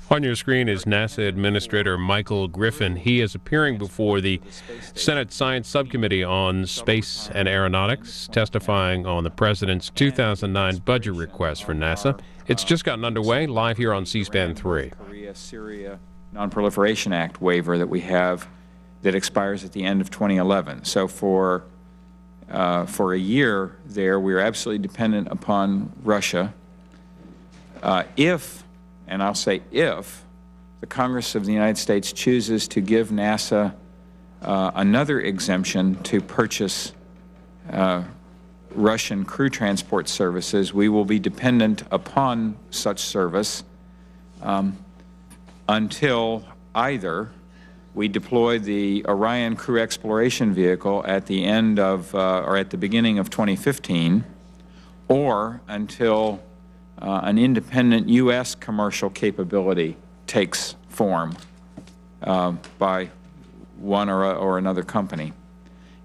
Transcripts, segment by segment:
On your screen is NASA Administrator Michael Griffin. He is appearing before the Senate Science Subcommittee on Space and Aeronautics, testifying on the President's 2009 budget request for NASA. It's just gotten underway, live here on C-SPAN 3. Korea-Syria Non-Proliferation Act waiver that we have that expires at the end of 2011. So for a year there, we're absolutely dependent upon Russia. If, and I'll say if, the Congress of the United States chooses to give NASA another exemption to purchase Russian crew transport services, we will be dependent upon such service until either we deploy the Orion crew exploration vehicle at the end of, or at the beginning of 2015, or until an independent U.S. commercial capability takes form by one or another company.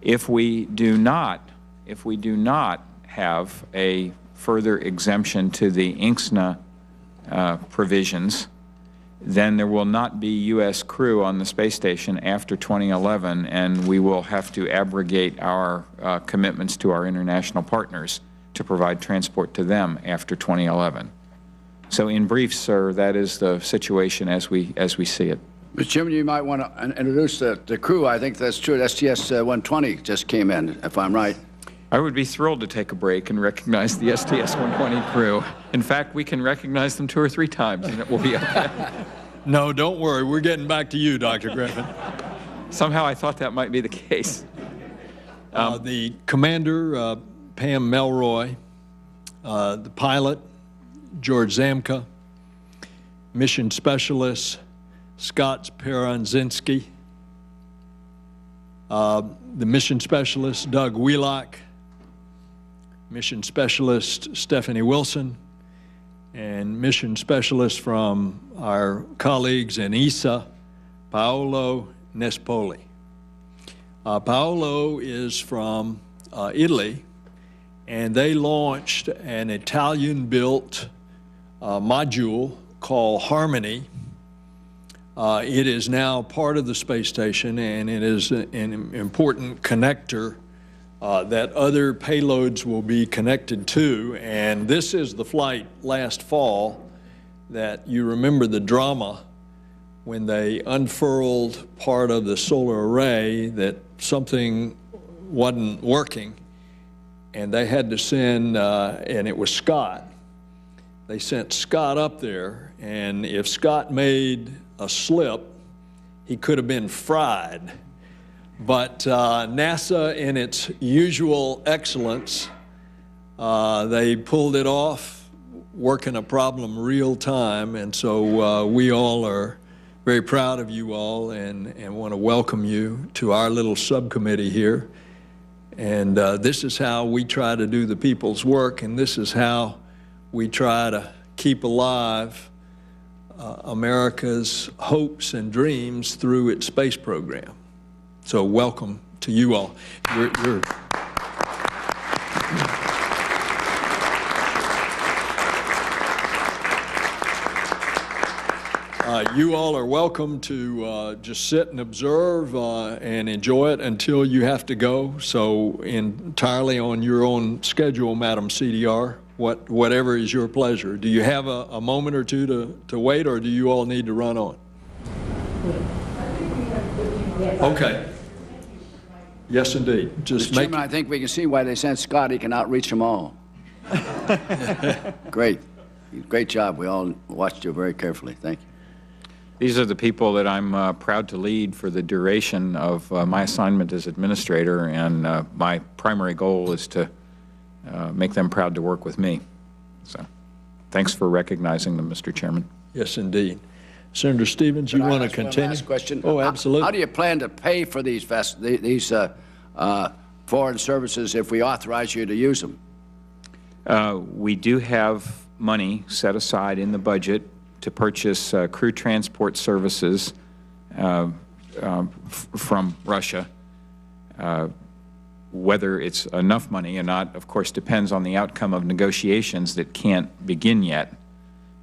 If we do not have a further exemption to the INCSNA provisions, then there will not be U.S. crew on the space station after 2011, and we will have to abrogate our commitments to our international partners to provide transport to them after 2011. So in brief, sir, that is the situation as we see it. Mr. Chairman, you might want to introduce the crew. I think that's true. STS-120 just came in, if I'm right. I would be thrilled to take a break and recognize the STS-120 crew. In fact, we can recognize them 2 or 3 times, and it will be okay. No, don't worry. We're getting back to you, Dr. Griffin. Somehow I thought that might be the case. The commander, Pam Melroy, the pilot, George Zamka, mission specialist, Scott Peranzinski, the mission specialist, Doug Wheelock, mission specialist, Stephanie Wilson, and mission specialist from our colleagues in ESA, Paolo Nespoli. Paolo is from Italy, and they launched an Italian-built module called Harmony. It is now part of the space station, and it is an important connector that other payloads will be connected to. And this is the flight last fall that you remember the drama when they unfurled part of the solar array that something wasn't working, and they had to send, and it was Scott. They sent Scott up there, and if Scott made a slip, he could have been fried. But NASA, in its usual excellence, they pulled it off, working a problem real time, and so we all are very proud of you all and want to welcome you to our little subcommittee here. And this is how we try to do the people's work, and this is how we try to keep alive America's hopes and dreams through its space program. So welcome to you all. You all are welcome to just sit and observe and enjoy it until you have to go. So entirely on your own schedule, Madam CDR, whatever is your pleasure. Do you have a moment or two to wait, or do you all need to run on? Okay. Yes, indeed. Just Mr. Chairman, I think we can see why they sent Scott. He can outreach them all. Great. Great job. We all watched you very carefully. Thank you. These are the people that I'm proud to lead for the duration of my assignment as administrator, and my primary goal is to make them proud to work with me. So thanks for recognizing them, Mr. Chairman. Yes, indeed. Senator Stevens, you want to continue? Last question. Oh, absolutely. How do you plan to pay for these foreign services if we authorize you to use them? We do have money set aside in the budget to purchase crew transport services from Russia. Whether it's enough money or not, of course, depends on the outcome of negotiations that can't begin yet.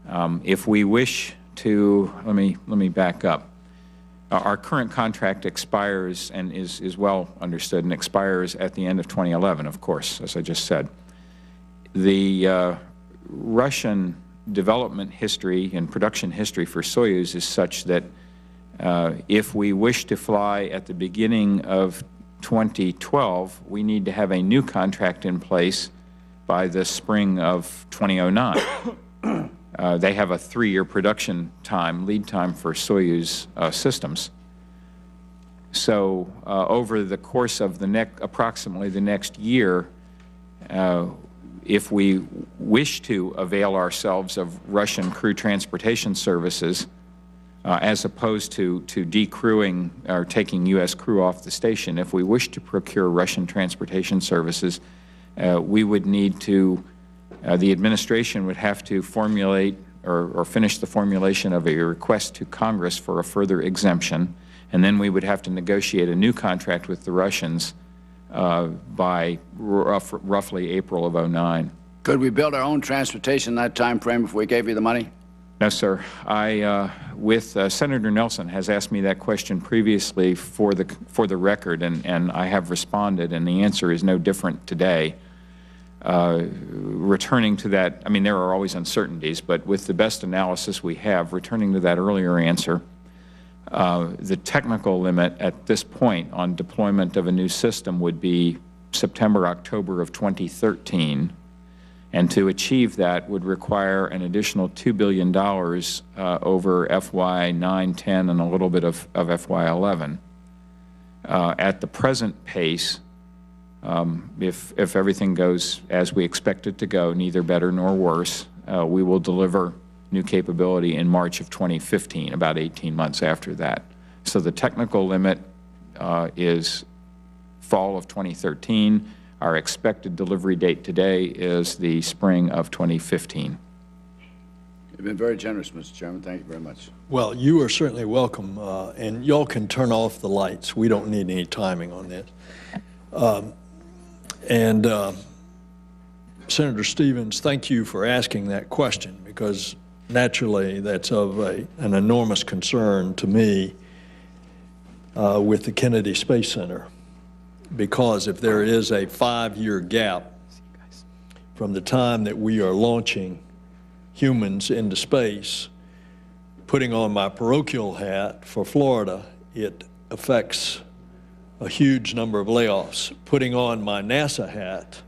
If we wish to, let me back up. Our current contract expires and is well understood and expires at the end of 2011, of course, as I just said. The Russian development history and production history for Soyuz is such that if we wish to fly at the beginning of 2012, we need to have a new contract in place by the spring of 2009. They have a 3-year production time, lead time for Soyuz systems. So over the course of approximately the next year, if we wish to avail ourselves of Russian crew transportation services, as opposed to decrewing or taking U.S. crew off the station, if we wish to procure Russian transportation services, we would need to, the administration would have to formulate or finish the formulation of a request to Congress for a further exemption, and then we would have to negotiate a new contract with the Russians by roughly April of '09. Could we build our own transportation in that time frame if we gave you the money? No, sir. Senator Nelson has asked me that question previously for the record, and I have responded, and the answer is no different today. Returning to that, I mean, there are always uncertainties, but with the best analysis we have, returning to that earlier answer, the technical limit at this point on deployment of a new system would be September, October of 2013. And to achieve that would require an additional $2 billion over FY9, 10, and a little bit of FY11. At the present pace, if everything goes as we expect it to go, neither better nor worse, we will deliver new capability in March of 2015, about 18 months after that. So the technical limit is fall of 2013. Our expected delivery date today is the spring of 2015. You've been very generous, Mr. Chairman. Thank you very much. Well, you are certainly welcome, and y'all can turn off the lights. We don't need any timing on this. Senator Stevens, thank you for asking that question, because naturally that's of an enormous concern to me with the Kennedy Space Center. Because if there is a 5-year gap from the time that we are launching humans into space, putting on my parochial hat for Florida, it affects a huge number of layoffs. Putting on my NASA hat,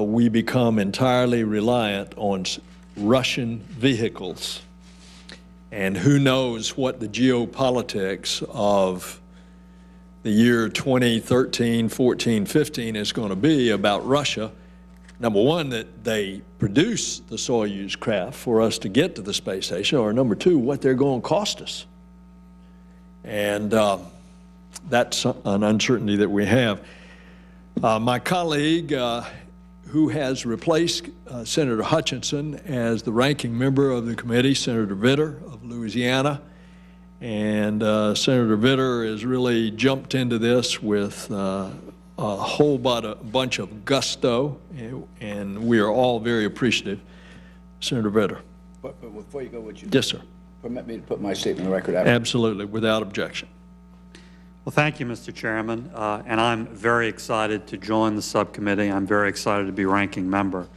we become entirely reliant on Russian vehicles. And who knows what the geopolitics of the year 2013, 14, 15 is going to be about Russia. Number one, that they produce the Soyuz craft for us to get to the space station, or number two, what they're going to cost us. And that's an uncertainty that we have. My colleague, who has replaced Senator Hutchinson as the ranking member of the committee, Senator Vitter of Louisiana, and Senator Vitter has really jumped into this with a whole bunch of gusto, and we are all very appreciative. Senator Vitter. But before you go, would you yes, sir. permit me to put my statement on the record after? Absolutely, without objection. Well, thank you, Mr. Chairman, and I'm very excited to join the subcommittee. I'm very excited to be ranking member.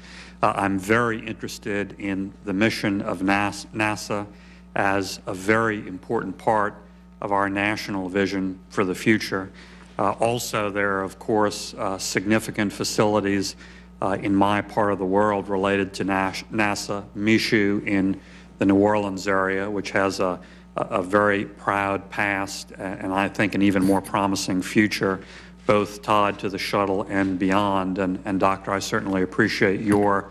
I'm very interested in the mission of NASA as a very important part of our national vision for the future. Also, there are, of course, significant facilities in my part of the world related to NASA, Michoud in the New Orleans area, which has a very proud past and I think an even more promising future, both tied to the shuttle and beyond. And Doctor, I certainly appreciate your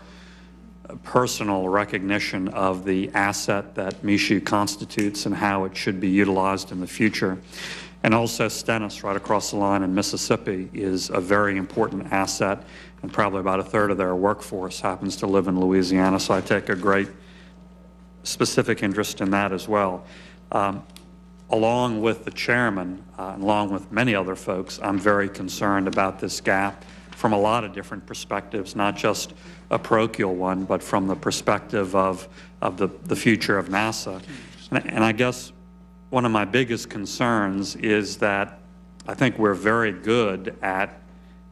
personal recognition of the asset that Michoud constitutes and how it should be utilized in the future. And also Stennis, right across the line in Mississippi, is a very important asset, and probably about a third of their workforce happens to live in Louisiana, so I take a great specific interest in that as well. Along with the chairman, along with many other folks, I'm very concerned about this gap from a lot of different perspectives, not just a parochial one, but from the perspective of the future of NASA. And I guess one of my biggest concerns is that I think we're very good at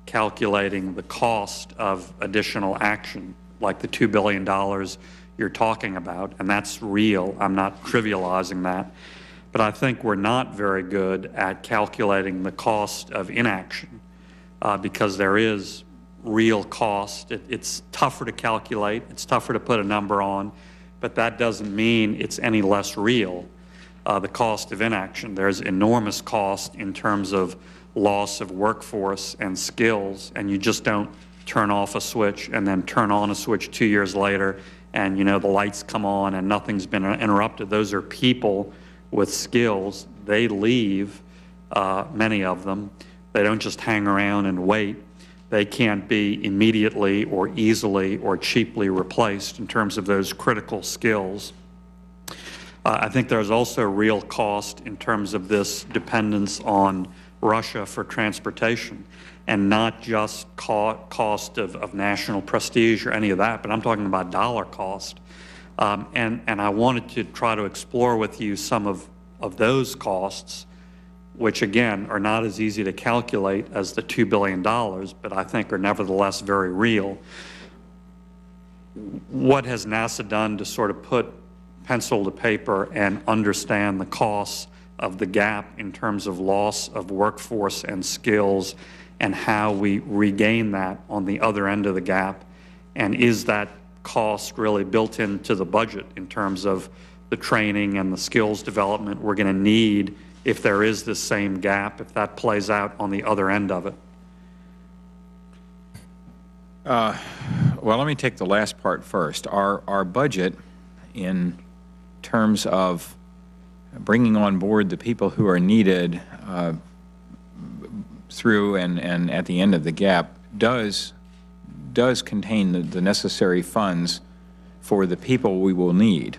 calculating the cost of additional action, like the $2 billion you're talking about, and that's real. I'm not trivializing that. But I think we're not very good at calculating the cost of inaction because there is real cost. It's tougher to calculate. It's tougher to put a number on, but that doesn't mean it's any less real. The cost of inaction. There's enormous cost in terms of loss of workforce and skills, and you just don't turn off a switch and then turn on a switch 2 years later and, you know, the lights come on and nothing's been interrupted. Those are people with skills. They leave, many of them. They don't just hang around and wait. They can't be immediately or easily or cheaply replaced in terms of those critical skills. I think there's also real cost in terms of this dependence on Russia for transportation, and not just cost of national prestige or any of that, but I'm talking about dollar cost. And I wanted to try to explore with you some of those costs, which again are not as easy to calculate as the $2 billion, but I think are nevertheless very real. What has NASA done to sort of put pencil to paper and understand the costs of the gap in terms of loss of workforce and skills, and how we regain that on the other end of the gap? And is that cost really built into the budget in terms of the training and the skills development we're going to need if there is this same gap, if that plays out on the other end of it? Well, let me take the last part first. Our budget, in terms of bringing on board the people who are needed through and at the end of the gap, does contain the necessary funds for the people we will need.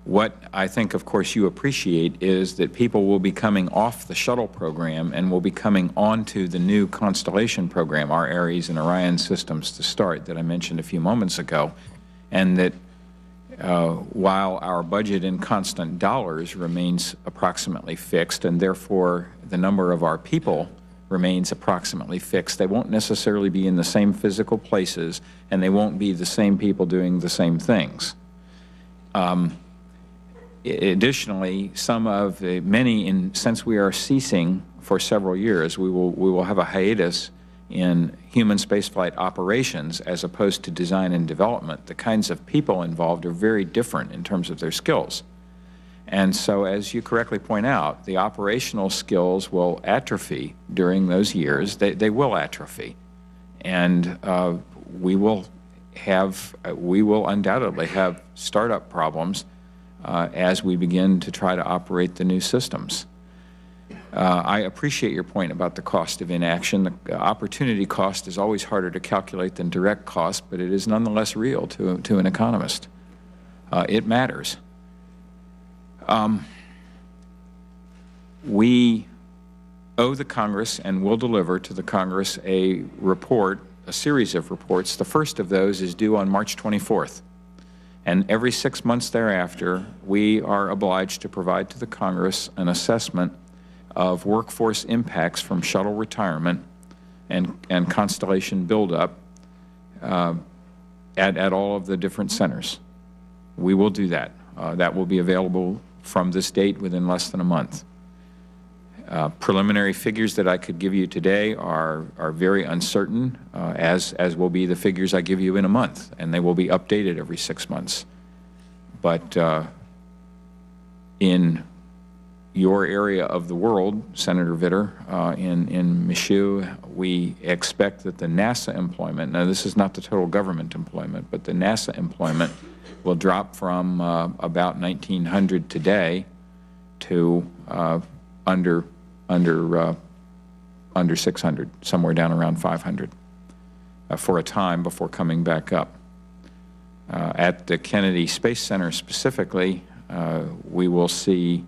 What I think, of course, you appreciate is that people will be coming off the shuttle program and will be coming onto the new Constellation program, our Ares and Orion systems to start, that I mentioned a few moments ago, and that while our budget in constant dollars remains approximately fixed, and therefore the number of our people remains approximately fixed, they won't necessarily be in the same physical places, and they won't be the same people doing the same things. Additionally, since we are ceasing for several years, we will have a hiatus in human spaceflight operations as opposed to design and development. The kinds of people involved are very different in terms of their skills. And so, as you correctly point out, the operational skills will atrophy during those years. They will atrophy. And we will undoubtedly have startup problems as we begin to try to operate the new systems. I appreciate your point about the cost of inaction. The opportunity cost is always harder to calculate than direct cost, but it is nonetheless real to an economist. It matters. We owe the Congress and will deliver to the Congress a series of reports. The first of those is due on March 24th. And every 6 months thereafter, we are obliged to provide to the Congress an assessment of workforce impacts from shuttle retirement and Constellation buildup at all of the different centers. We will do that. That will be available from this date within less than a month. Preliminary figures that I could give you today are very uncertain, as will be the figures I give you in a month, and they will be updated every 6 months. But in your area of the world, Senator Vitter, in Michoud, we expect that the NASA employment, now this is not the total government employment, but the NASA employment will drop from about 1,900 today to under 600, somewhere down around 500 for a time before coming back up. At the Kennedy Space Center specifically, we will see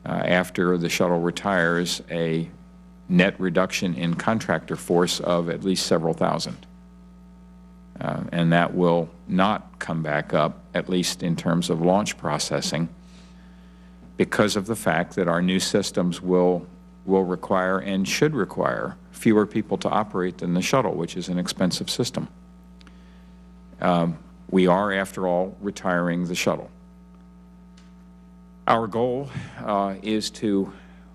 after the shuttle retires a net reduction in contractor force of at least several thousand. And that will not come back up, at least in terms of launch processing, because of the fact that our new systems will require and should require fewer people to operate than the shuttle, which is an expensive system. We are, after all, retiring the shuttle. Our goal is to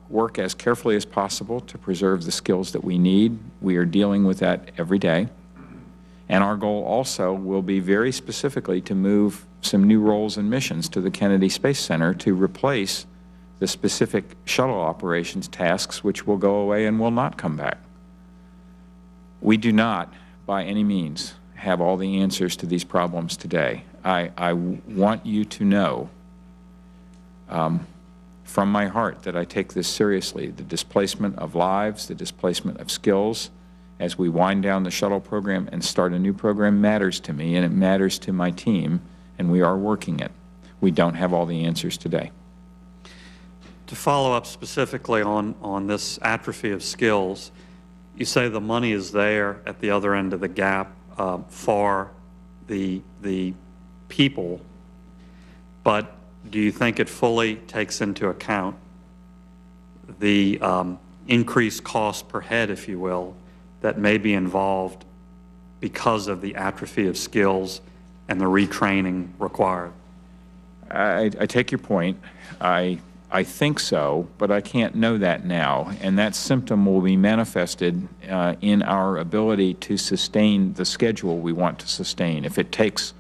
work as carefully as possible to preserve the skills that we need. We are dealing with that every day. And our goal also will be very specifically to move some new roles and missions to the Kennedy Space Center to replace the specific shuttle operations tasks which will go away and will not come back. We do not, by any means, have all the answers to these problems today. I want you to know from my heart that I take this seriously. The displacement of lives, the displacement of skills, as we wind down the shuttle program and start a new program matters to me, and it matters to my team, and we are working it. We don't have all the answers today. To follow up specifically on this atrophy of skills, you say the money is there at the other end of the gap for the people, but do you think it fully takes into account the increased cost per head, if you will, that may be involved because of the atrophy of skills and the retraining required? I take your point. I think so, but I can't know that now, and that symptom will be manifested in our ability to sustain the schedule we want to sustain. If it takes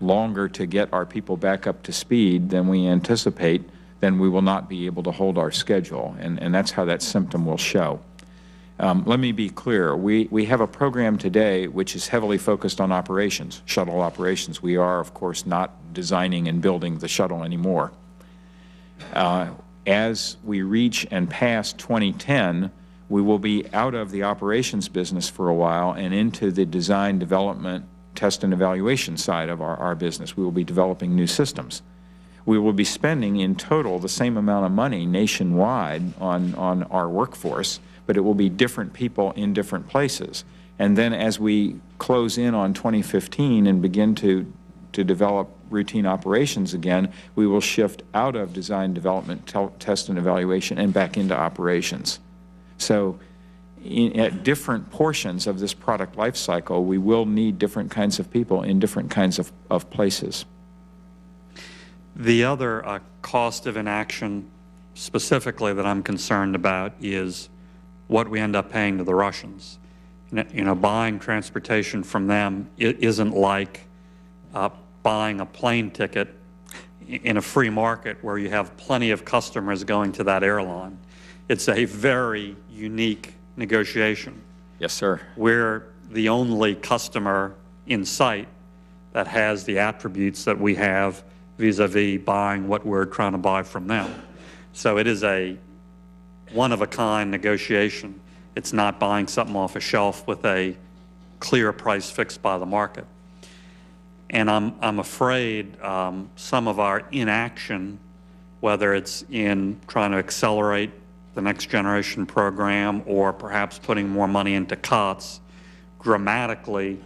longer to get our people back up to speed than we anticipate, then we will not be able to hold our schedule, and that's how that symptom will show. Let me be clear. We have a program today which is heavily focused on operations, shuttle operations. We are, of course, not designing and building the shuttle anymore. As we reach and pass 2010, we will be out of the operations business for a while and into the design, development, test, and evaluation side of our business. We will be developing new systems. We will be spending in total the same amount of money nationwide on our workforce, but it will be different people in different places. And then as we close in on 2015 and begin to develop routine operations again, we will shift out of design, development, test, and evaluation and back into operations. So at different portions of this product life cycle, we will need different kinds of people in different kinds of places. The other cost of inaction specifically that I'm concerned about is what we end up paying to the Russians. You know, buying transportation from them isn't like buying a plane ticket in a free market where you have plenty of customers going to that airline. It's a very unique negotiation. Yes, sir. We're the only customer in sight that has the attributes that we have vis-a-vis buying what we're trying to buy from them. So it is a one-of-a-kind negotiation. It's not buying something off a shelf with a clear price fixed by the market. And I'm afraid some of our inaction, whether it's in trying to accelerate the next generation program or perhaps putting more money into COTS, dramatically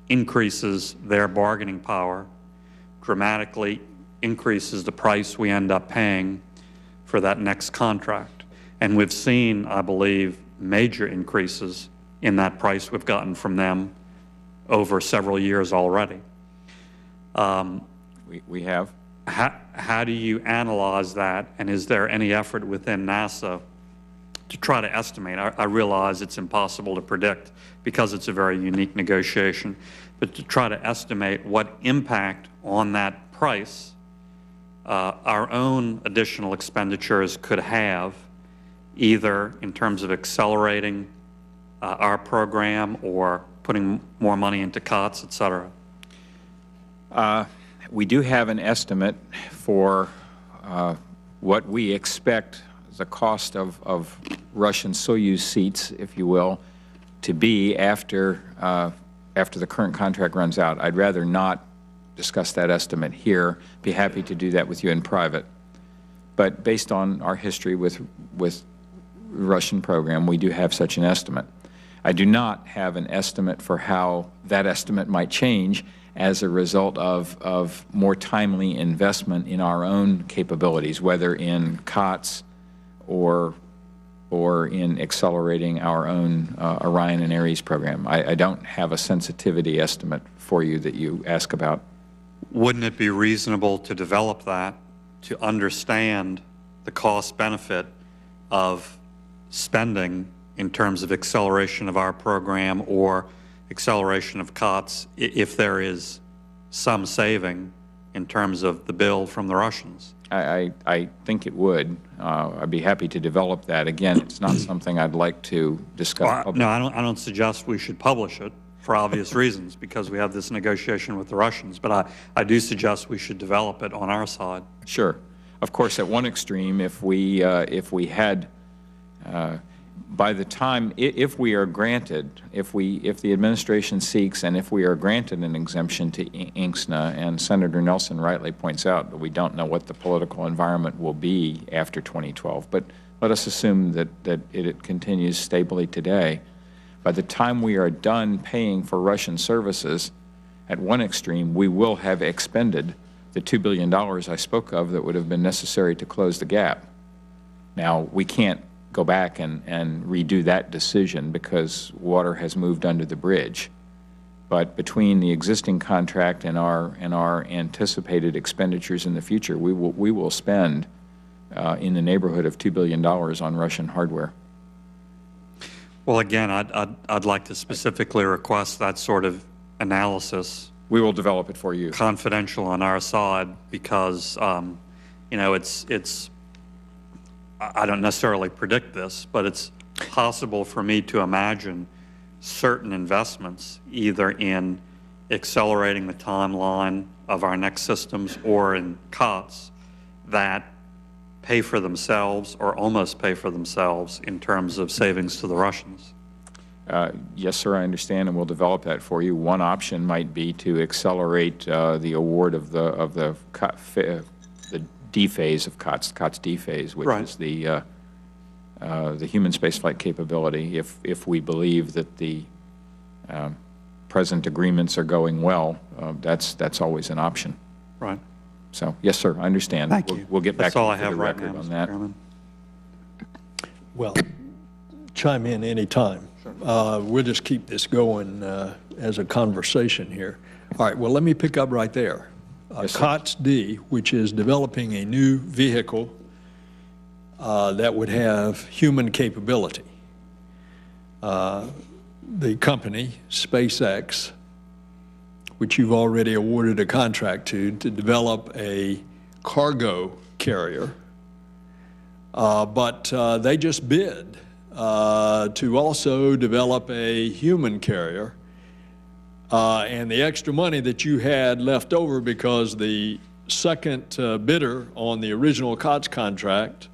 increases their bargaining power, dramatically increases the price we end up paying for that next contract. And we've seen, I believe, major increases in that price we've gotten from them over several years already. We have. How do you analyze that, and is there any effort within NASA to try to estimate? I realize it's impossible to predict because it's a very unique negotiation, but to try to estimate what impact on that price our own additional expenditures could have, either in terms of accelerating our program or putting more money into COTS, et cetera. We do have an estimate for what we expect the cost of Russian Soyuz seats, if you will, to be after the current contract runs out. I'd rather not discuss that estimate here. Be happy to do that with you in private. But based on our history with Russian program, we do have such an estimate. I do not have an estimate for how that estimate might change as a result of more timely investment in our own capabilities, whether in COTS or in accelerating our own Orion and Ares program. I don't have a sensitivity estimate for you that you ask about. Wouldn't it be reasonable to develop that to understand the cost benefit of spending in terms of acceleration of our program or acceleration of COTS if there is some saving in terms of the bill from the Russians? I think it would. I'd be happy to develop that. Again, it's not something I'd like to discuss. No, I don't suggest we should publish it for obvious reasons because we have this negotiation with the Russians, but I do suggest we should develop it on our side. Sure. Of course, at one extreme, if we had by the time, if we are granted, if the administration seeks and if we are granted an exemption to INCSNA, and Senator Nelson rightly points out that we don't know what the political environment will be after 2012, but let us assume that it continues stably today. By the time we are done paying for Russian services, at one extreme, we will have expended the $2 billion I spoke of that would have been necessary to close the gap. Now, we can't go back and redo that decision because water has moved under the bridge. But between the existing contract and our anticipated expenditures in the future, we will spend in the neighborhood of $2 billion on Russian hardware. Well, again, I'd like to specifically request that sort of analysis. We will develop it for you. Confidential on our side because, you know, I don't necessarily predict this, but it's possible for me to imagine certain investments either in accelerating the timeline of our next systems or in COTS that pay for themselves or almost pay for themselves in terms of savings to the Russians. Yes, sir, I understand, and we'll develop that for you. One option might be to accelerate the award of the D phase of COTS D phase, which is the human spaceflight capability. If we believe that the present agreements are going well, that's always an option. Right. So yes, sir, I understand. Thank you. We'll get back to the record on that. Chairman. Well, chime in any time. Sure. We'll just keep this going as a conversation here. All right. Well, let me pick up right there. Yes, COTS D, which is developing a new vehicle that would have human capability. The company, SpaceX, which you've already awarded a contract to develop a cargo carrier, but they just bid to also develop a human carrier. And the extra money that you had left over because the second bidder on the original COTS contract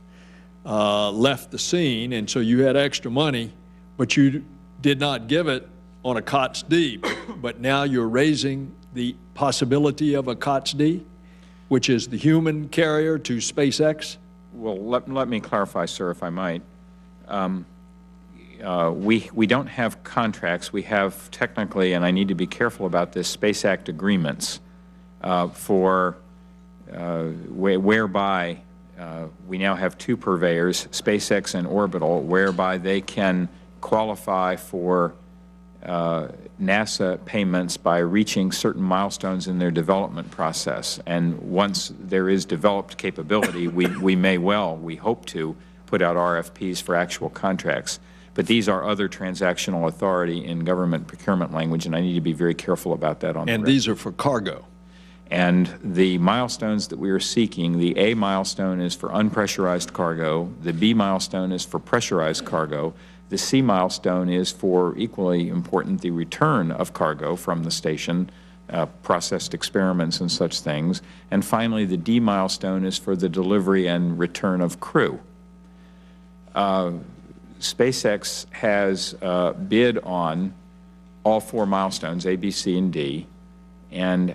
left the scene, and so you had extra money, but you did not give it on a COTS D. But now you're raising the possibility of a COTS D, which is the human carrier to SpaceX? Well, let me clarify, sir, if I might. We don't have contracts. We have technically, and I need to be careful about this, Space Act agreements whereby we now have two purveyors, SpaceX and Orbital, whereby they can qualify for NASA payments by reaching certain milestones in their development process. And once there is developed capability, we hope to put out RFPs for actual contracts. But these are other transactional authority in government procurement language, and I need to be very careful about that on the record. And these are for cargo. And the milestones that we are seeking, the A milestone is for unpressurized cargo, the B milestone is for pressurized cargo, the C milestone is for, equally important, the return of cargo from the station, processed experiments and such things, and finally the D milestone is for the delivery and return of crew. SpaceX has bid on all four milestones, A, B, C, and D, and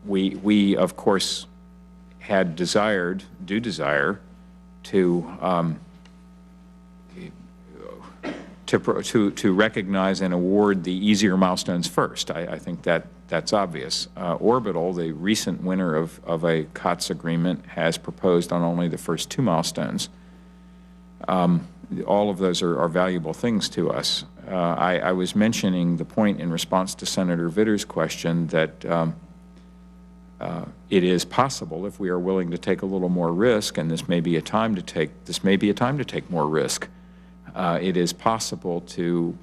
we of course do desire to to recognize and award the easier milestones first. I think that's obvious. Orbital, the recent winner of a COTS agreement, has proposed on only the first 2 milestones. All of those are valuable things to us. I was mentioning the point in response to Senator Vitter's question that it is possible, if we are willing to take a little more risk, and this may be a time to take more risk. It is possible to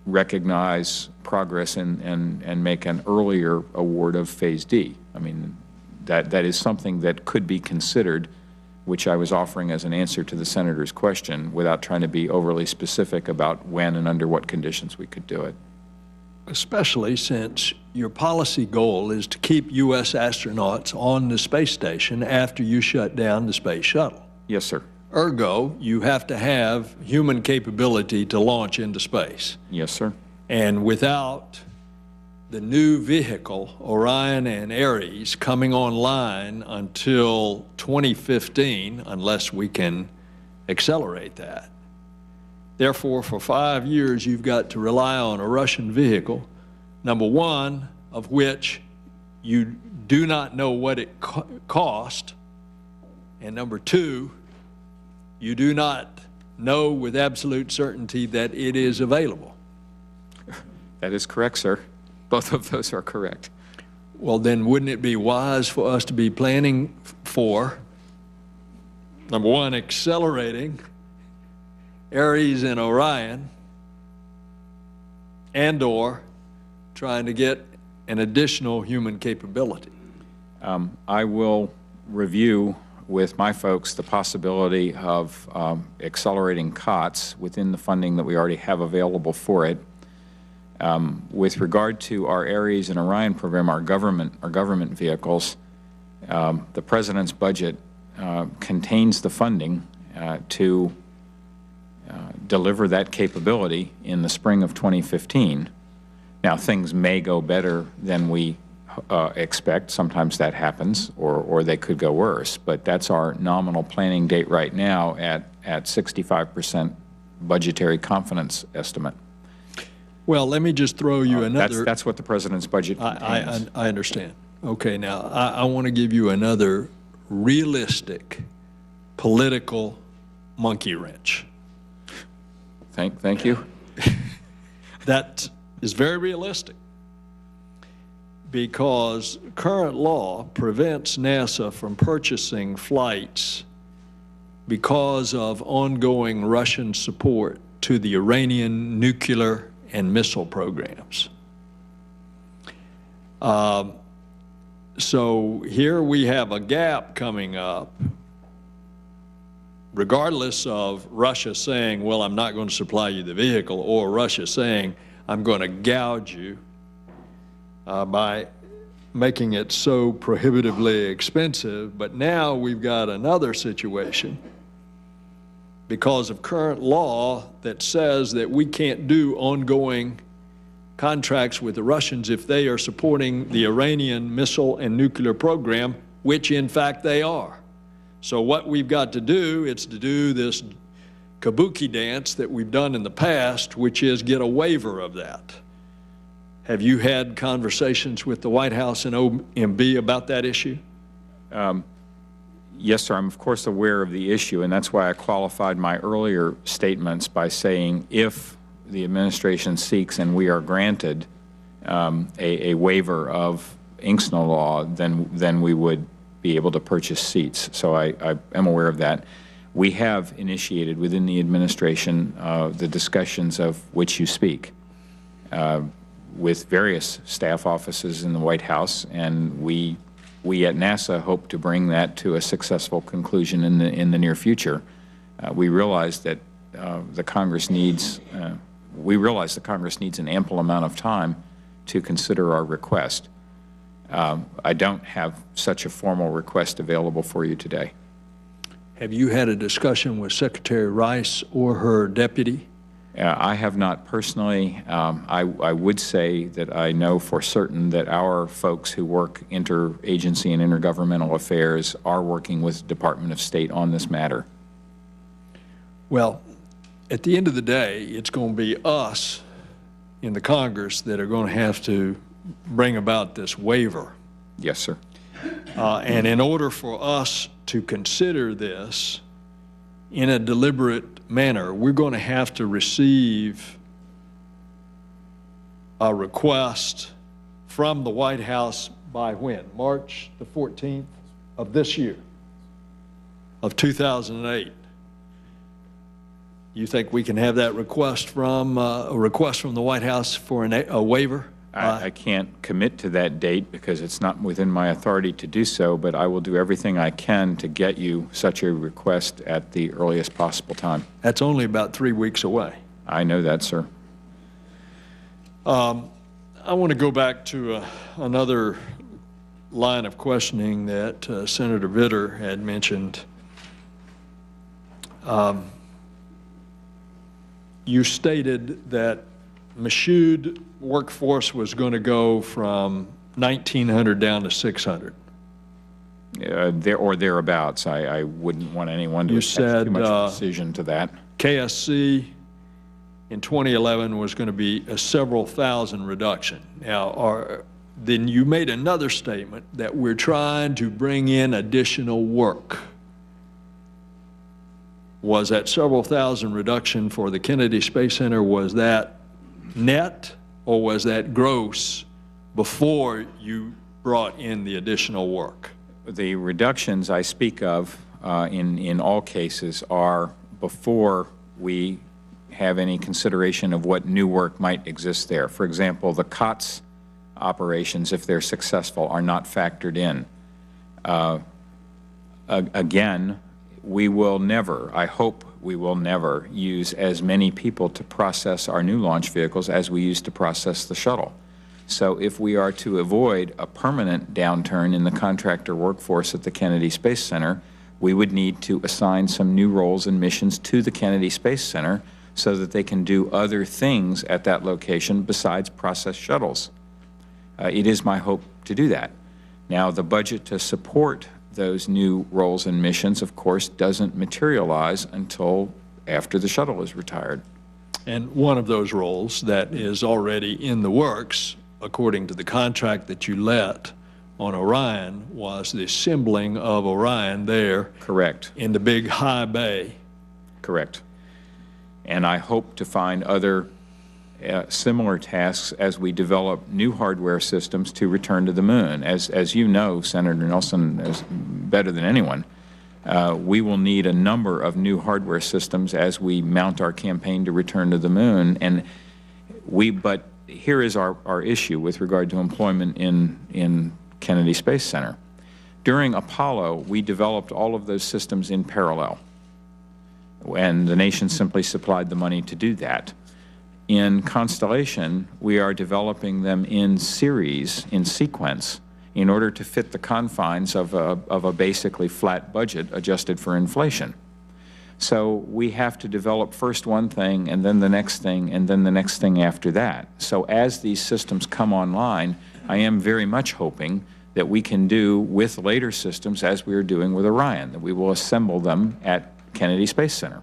recognize progress and make an earlier award of Phase D. I mean, that is something that could be considered, which I was offering as an answer to the Senator's question, without trying to be overly specific about when and under what conditions we could do it. Especially since your policy goal is to keep U.S. astronauts on the space station after you shut down the space shuttle. Yes, sir. Ergo, you have to have human capability to launch into space. Yes, sir. And without the new vehicle, Orion and Ares, coming online until 2015, unless we can accelerate that. Therefore, for 5 years, you've got to rely on a Russian vehicle, number one, of which you do not know what it cost, and number two, you do not know with absolute certainty that it is available. That is correct, sir. Both of those are correct. Well, then wouldn't it be wise for us to be planning for, number one, accelerating Ares and Orion, and/or trying to get an additional human capability? I will review with my folks the possibility of accelerating COTS within the funding that we already have available for it. With regard to our Ares and Orion program, our government vehicles, the President's budget contains the funding to deliver that capability in the spring of 2015. Now, things may go better than we expect. Sometimes that happens, or they could go worse. But that's our nominal planning date right now at 65% budgetary confidence estimate. Well, let me just throw you another. That's what the President's budget contains. I understand. Okay, now I want to give you another realistic political monkey wrench. Thank you. That is very realistic, because current law prevents NASA from purchasing flights because of ongoing Russian support to the Iranian nuclear and missile programs. So here we have a gap coming up, regardless of Russia saying, well, I'm not going to supply you the vehicle, or Russia saying, I'm going to gouge you by making it so prohibitively expensive. But now we've got another situation because of current law that says that we can't do ongoing contracts with the Russians if they are supporting the Iranian missile and nuclear program, which in fact they are. So what we've got to do is to do this kabuki dance that we've done in the past, which is get a waiver of that. Have you had conversations with the White House and OMB about that issue? Yes, sir. I'm, of course, aware of the issue, and that's why I qualified my earlier statements by saying if the administration seeks and we are granted a waiver of INCSNA law, then we would be able to purchase seats. So I am aware of that. We have initiated within the administration the discussions of which you speak with various staff offices in the White House, and we at NASA hope to bring that to a successful conclusion in the near future. We realize that the Congress needs an ample amount of time to consider our request. I don't have such a formal request available for you today. Have you had a discussion with Secretary Rice or her deputy? I have not personally. I would say that I know for certain that our folks who work interagency and intergovernmental affairs are working with the Department of State on this matter. Well, at the end of the day, it's going to be us in the Congress that are going to have to bring about this waiver. Yes, sir. And in order for us to consider this in a deliberate manner, we're going to have to receive a request from the White House by when? March the 14th of this year, of 2008. You think we can have that request from the White House for a waiver? I can't commit to that date because it's not within my authority to do so, but I will do everything I can to get you such a request at the earliest possible time. That's only about 3 weeks away. I know that, sir. I want to go back to another line of questioning that Senator Vitter had mentioned. You stated that Michoud workforce was going to go from 1,900 down to 600. There or thereabouts. I wouldn't want anyone to attach too much precision to that. KSC in 2011 was going to be a several thousand reduction. Now, then you made another statement that we're trying to bring in additional work. Was that several thousand reduction for the Kennedy Space Center, was that net or was that gross before you brought in the additional work? The reductions I speak of in all cases are before we have any consideration of what new work might exist there. For example, the COTS operations, if they're successful, are not factored in. Again, we will never, I hope we will never, use as many people to process our new launch vehicles as we used to process the shuttle. So if we are to avoid a permanent downturn in the contractor workforce at the Kennedy Space Center, we would need to assign some new roles and missions to the Kennedy Space Center so that they can do other things at that location besides process shuttles. It is my hope to do that. Now, the budget to support those new roles and missions, of course, doesn't materialize until after the shuttle is retired. And one of those roles that is already in the works, according to the contract that you let on Orion, was the assembling of Orion there. Correct. In the big high bay. Correct. And I hope to find other similar tasks as we develop new hardware systems to return to the moon. As you know, Senator Nelson, better than anyone, we will need a number of new hardware systems as we mount our campaign to return to the moon. And but here is our issue with regard to employment in Kennedy Space Center. During Apollo, we developed all of those systems in parallel, and the nation simply supplied the money to do that. In Constellation, we are developing them in series, in sequence, in order to fit the confines of a basically flat budget adjusted for inflation. So we have to develop first one thing, and then the next thing, and then the next thing after that. So as these systems come online, I am very much hoping that we can do with later systems as we are doing with Orion, that we will assemble them at Kennedy Space Center.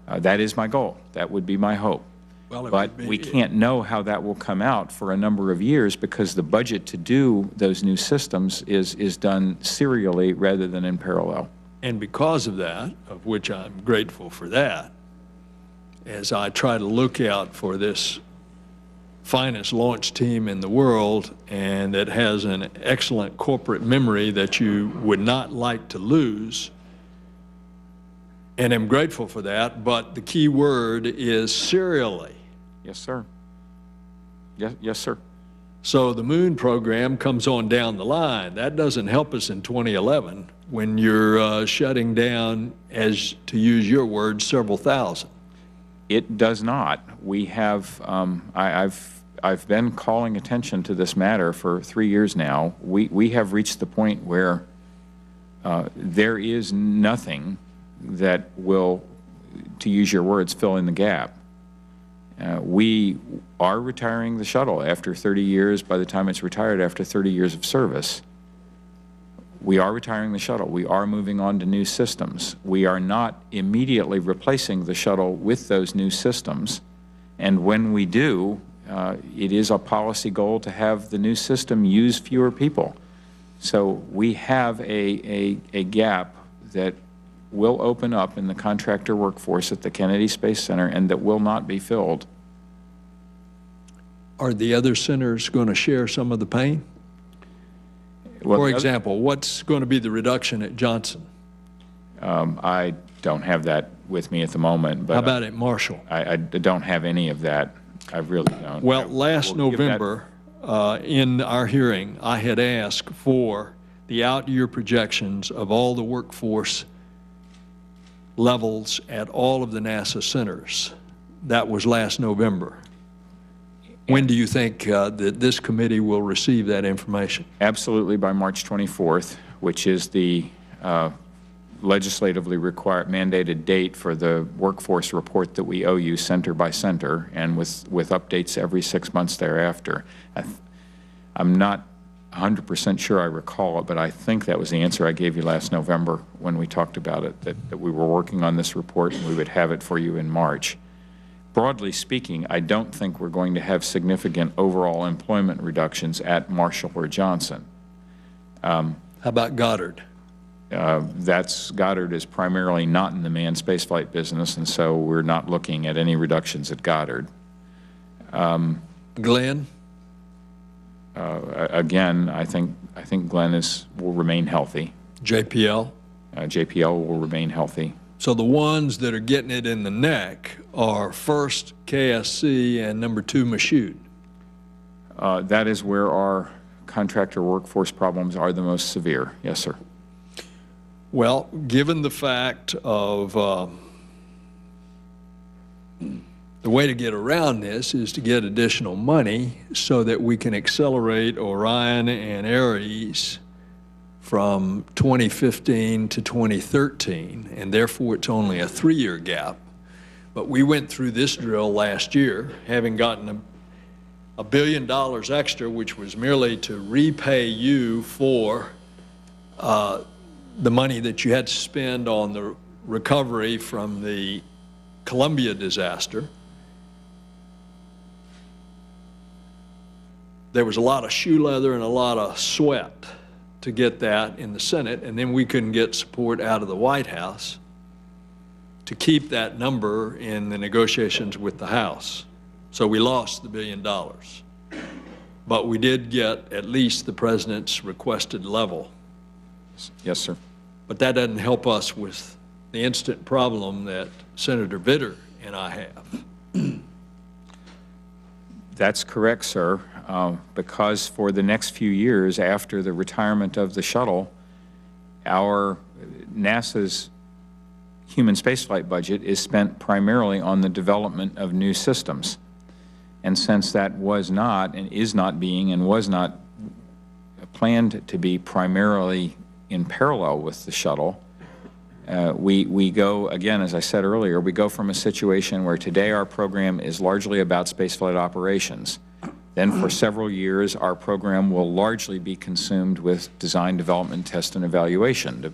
That is my goal. That would be my hope. Well, but we can't know how that will come out for a number of years because the budget to do those new systems is done serially rather than in parallel. And because of that, of which I'm grateful for that, as I try to look out for this finest launch team in the world and that has an excellent corporate memory that you would not like to lose, and I'm grateful for that, but the key word is serially. Yes, sir. Yes, sir. So the moon program comes on down the line. That doesn't help us in 2011 when you're shutting down, as to use your words, several thousand. It does not. We have, I've been calling attention to this matter for 3 years now. We have reached the point where there is nothing that will, to use your words, fill in the gap. We are retiring the shuttle after 30 years, by the time it's retired after 30 years of service. we are retiring the shuttle. We are moving on to new systems. We are not immediately replacing the shuttle with those new systems. And when we do, it is a policy goal to have the new system use fewer people. So we have a gap that will open up in the contractor workforce at the Kennedy Space Center and that will not be filled. Are the other centers going to share some of the pain? Well, for example, what's going to be the reduction at Johnson? I don't have that with me at the moment. But how about at Marshall? I don't have any of that. I really don't. Well, last November, in our hearing, I had asked for the out-year projections of all the workforce levels at all of the NASA centers. That was last November. When do you think that this committee will receive that information? Absolutely by March 24th, which is the legislatively mandated date for the workforce report that we owe you center by center, and with updates every 6 months thereafter. I'm not 100% sure I recall it, but I think that was the answer I gave you last November when we talked about it, that we were working on this report and we would have it for you in March. Broadly speaking, I don't think we're going to have significant overall employment reductions at Marshall or Johnson. How about Goddard? Goddard is primarily not in the manned spaceflight business, and so we're not looking at any reductions at Goddard. Glenn? Again, I think Glenn will remain healthy. JPL? JPL will remain healthy. So the ones that are getting it in the neck are first KSC and number 2 Michoud. That is where our contractor workforce problems are the most severe. Yes, sir. Well, given the fact of the way to get around this is to get additional money so that we can accelerate Orion and Ares from 2015 to 2013, and therefore it's only a 3-year gap. But we went through this drill last year, having gotten $1 billion extra, which was merely to repay you for the money that you had to spend on the recovery from the Columbia disaster. There was a lot of shoe leather and a lot of sweat to get that in the Senate, and then we couldn't get support out of the White House to keep that number in the negotiations with the House. So we lost the $1 billion. But we did get at least the president's requested level. Yes, sir. But that doesn't help us with the instant problem that Senator Vitter and I have. That's correct, sir. Because for the next few years after the retirement of the shuttle, our NASA's human spaceflight budget is spent primarily on the development of new systems. And since that was not and is not being and was not planned to be primarily in parallel with the shuttle, we go, again, as I said earlier, we go from a situation where today our program is largely about spaceflight operations. Then for several years, our program will largely be consumed with design, development, test, and evaluation,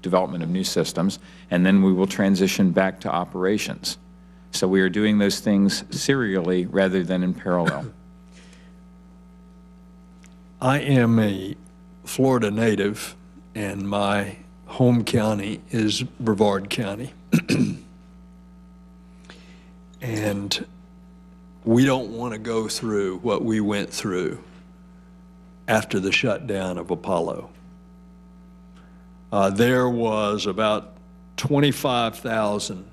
development of new systems, and then we will transition back to operations. So we are doing those things serially rather than in parallel. I am a Florida native, and my home county is Brevard County. And we don't want to go through what we went through after the shutdown of Apollo. There was about 25,000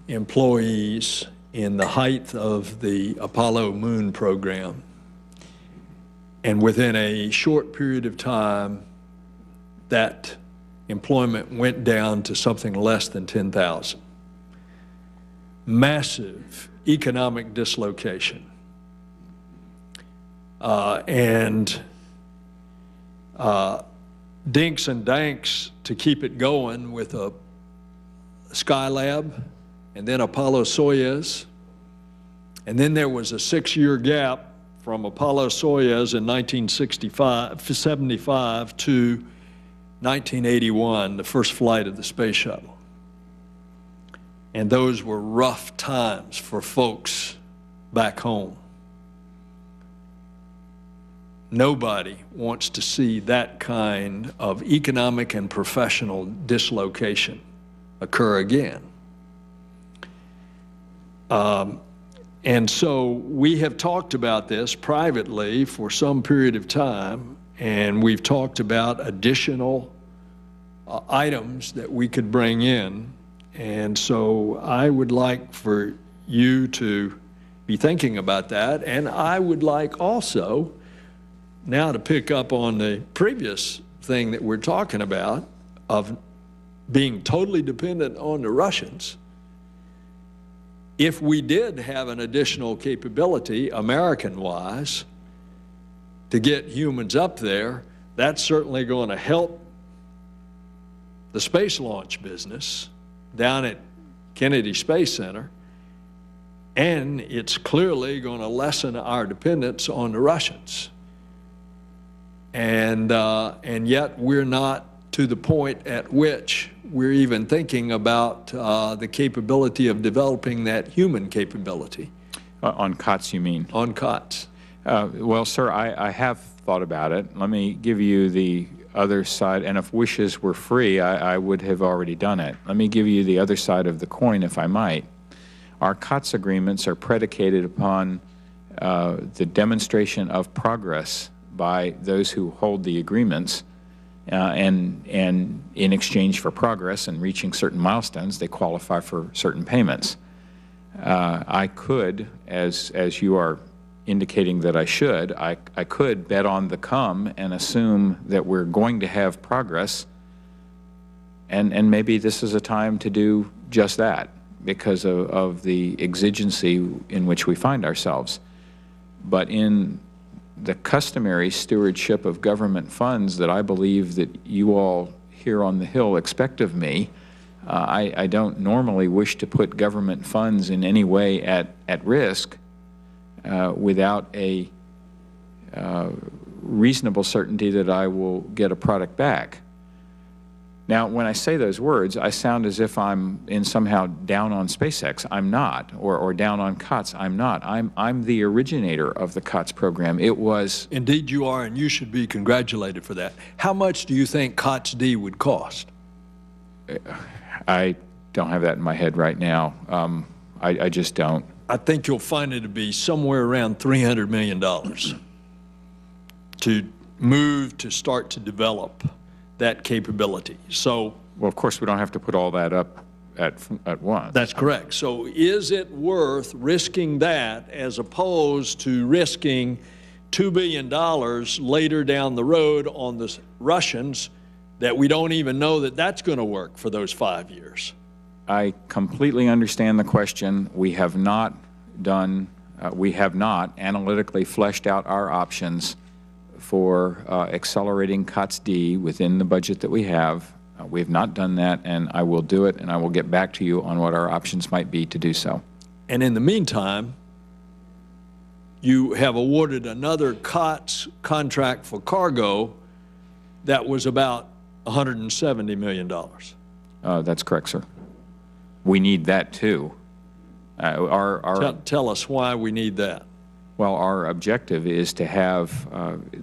employees in the height of the Apollo moon program. And within a short period of time, that employment went down to something less than 10,000. Massive economic dislocation. Dinks and danks to keep it going with a Skylab, and then Apollo Soyuz, and then there was a 6-year gap from Apollo-Soyuz in 1975 to 1981, the first flight of the space shuttle. And those were rough times for folks back home. Nobody wants to see that kind of economic and professional dislocation occur again. And so we have talked about this privately for some period of time, and we've talked about additional items that we could bring in. And so I would like for you to be thinking about that, and I would like also now to pick up on the previous thing that we're talking about of being totally dependent on the Russians. If we did have an additional capability, American-wise, to get humans up there, that's certainly going to help the space launch business down at Kennedy Space Center, and it's clearly going to lessen our dependence on the Russians. And yet we're not to the point at which we're even thinking about the capability of developing that human capability. On COTS, you mean? On COTS. Well, sir, I have thought about it. Let me give you the other side, and if wishes were free, I would have already done it. Let me give you the other side of the coin, if I might. Our COTS agreements are predicated upon the demonstration of progress by those who hold the agreements, and in exchange for progress and reaching certain milestones, they qualify for certain payments. I could, as you are indicating that I should, I could bet on the come and assume that we're going to have progress, and maybe this is a time to do just that because of the exigency in which we find ourselves. But in the customary stewardship of government funds that I believe that you all here on the Hill expect of me, I don't normally wish to put government funds in any way at risk without a reasonable certainty that I will get a product back. Now, when I say those words, I sound as if I'm somehow down on SpaceX. I'm not, or down on COTS. I'm not. I'm the originator of the COTS program. It was... Indeed you are, and you should be congratulated for that. How much do you think COTS-D would cost? I don't have that in my head right now. I just don't. I think you'll find it to be somewhere around $300 million to start to develop that capability. So, well, of course, we don't have to put all that up at once. That's correct. So is it worth risking that as opposed to risking $2 billion later down the road on the Russians that we don't even know that that's going to work for those 5 years? I completely understand the question. We have not analytically fleshed out our options for accelerating COTS-D within the budget that we have. We have not done that, and I will do it, and I will get back to you on what our options might be to do so. And in the meantime, you have awarded another COTS contract for cargo that was about $170 million. That's correct, sir. We need that, too. Tell us why we need that. Well, our objective is to have,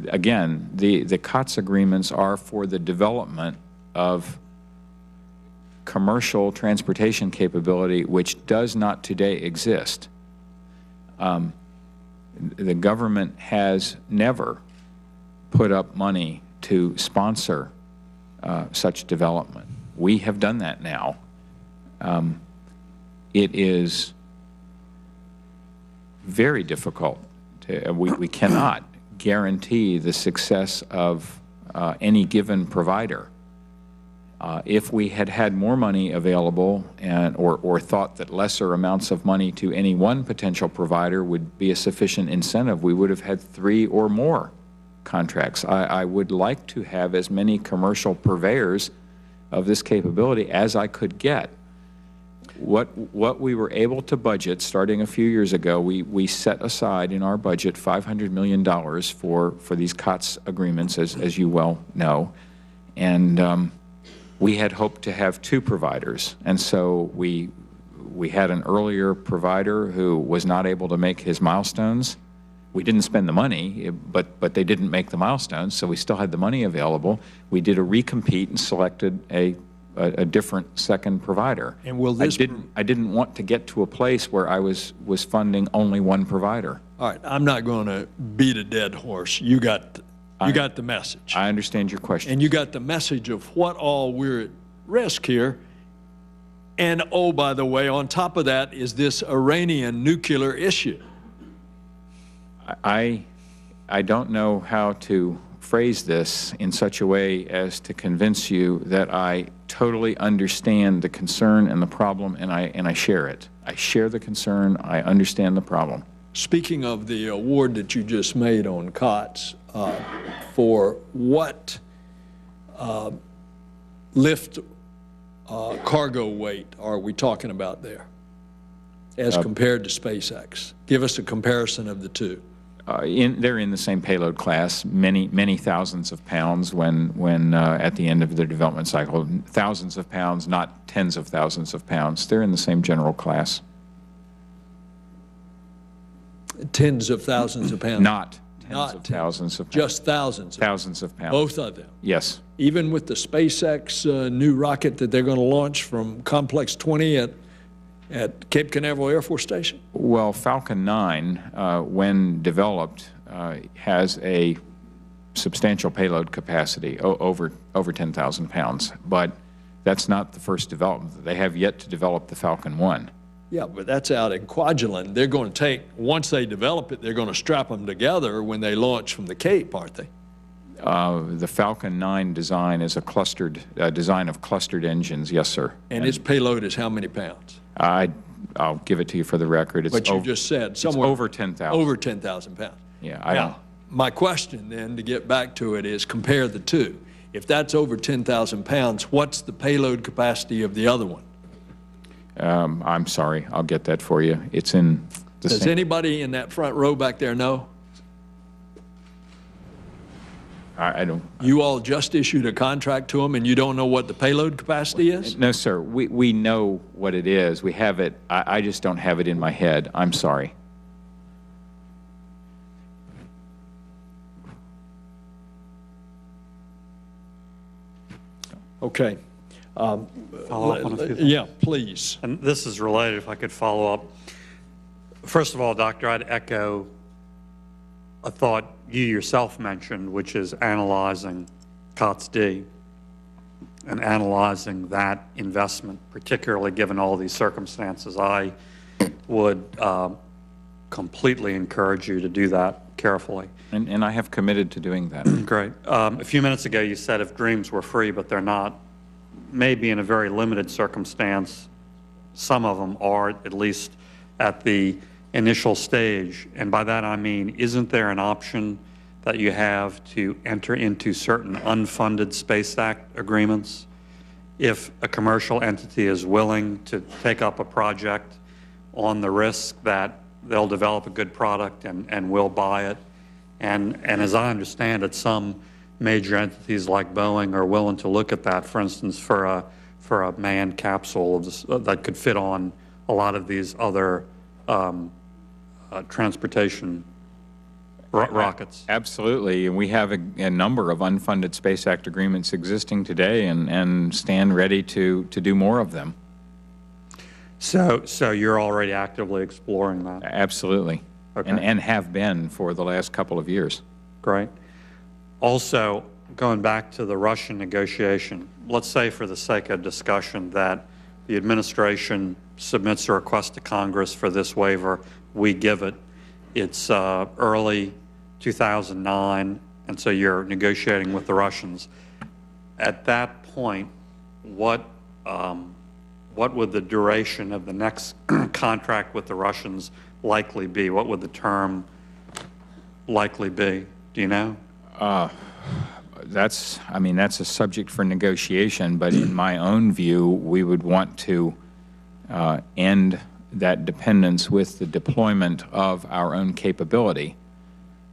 again, the COTS agreements are for the development of commercial transportation capability, which does not today exist. The government has never put up money to sponsor such development. We have done that now. It is very difficult. We cannot guarantee the success of any given provider. If we had had more money available or thought that lesser amounts of money to any one potential provider would be a sufficient incentive, we would have had 3 or more contracts. I would like to have as many commercial purveyors of this capability as I could get. What we were able to budget starting a few years ago, we set aside in our budget $500 million for these COTS agreements, as you well know, and we had hoped to have 2 providers, and so we had an earlier provider who was not able to make his milestones. We didn't spend the money, but they didn't make the milestones, so we still had the money available. We did a recompete and selected a different second provider. And will this? I didn't want to get to a place where I was funding only one provider. All right, I'm not going to beat a dead horse. You got the message. I understand your question. And you got the message of what all we're at risk here. And oh, by the way, on top of that is this Iranian nuclear issue. I don't know how to phrase this in such a way as to convince you that I totally understand the concern and the problem, and I share it. I share the concern. I understand the problem. Speaking of the award that you just made on COTS, for what lift cargo weight are we talking about there as compared to SpaceX? Give us a comparison of the two. They're in the same payload class, many thousands of pounds when at the end of their development cycle. Thousands of pounds, not tens of thousands of pounds. They're in the same general class. Tens of thousands of pounds? Not tens of thousands of pounds. Just thousands? Thousands of pounds. Both of them? Yes. Even with the SpaceX new rocket that they're going to launch from Complex 20 at Cape Canaveral Air Force Station? Well, Falcon 9, when developed, has a substantial payload capacity, over 10,000 pounds. But that's not the first development. They have yet to develop the Falcon 1. Yeah, but that's out in Kwajalein. They're going to take, once they develop it, they're going to strap them together when they launch from the Cape, aren't they? The Falcon 9 design is a clustered design of clustered engines, yes, sir. And its payload is how many pounds? I'll give it to you for the record. It's but you just said somewhere over 10,000. Over 10,000 pounds. Yeah. Now, my question then, to get back to it, is compare the two. If that's over 10,000 pounds, what's the payload capacity of the other one? I'm sorry. I'll get that for you. It's in the Does anybody in that front row back there know? I don't. You all just issued a contract to them and you don't know what the payload capacity is? No, sir. We know what it is. We have it. I just don't have it in my head. I'm sorry. Okay. Follow up on a few things. Yeah, please. And this is related, if I could follow up. First of all, Doctor, I'd echo a thought you yourself mentioned, which is analyzing COTS-D and analyzing that investment, particularly given all these circumstances. I would completely encourage you to do that carefully. And I have committed to doing that. Great. A few minutes ago, you said if dreams were free, but they're not. Maybe in a very limited circumstance, some of them are, at least at the initial stage. And by that I mean, isn't there an option that you have to enter into certain unfunded Space Act agreements? If a commercial entity is willing to take up a project on the risk that they'll develop a good product and we'll buy it. And as I understand it, some major entities like Boeing are willing to look at that, for instance, for a manned capsule that could fit on a lot of these other transportation rockets. Absolutely, and we have a number of unfunded Space Act agreements existing today, and stand ready to do more of them. So you're already actively exploring that? Absolutely, okay. and have been for the last couple of years. Great. Also, going back to the Russian negotiation, let's say for the sake of discussion that the administration submits a request to Congress for this waiver, we give it. It's early 2009, and so you're negotiating with the Russians. At that point, what would the duration of the next contract with the Russians likely be? What would the term likely be? Do you know? That's a subject for negotiation, but in my own view, we would want to end that dependence with the deployment of our own capability,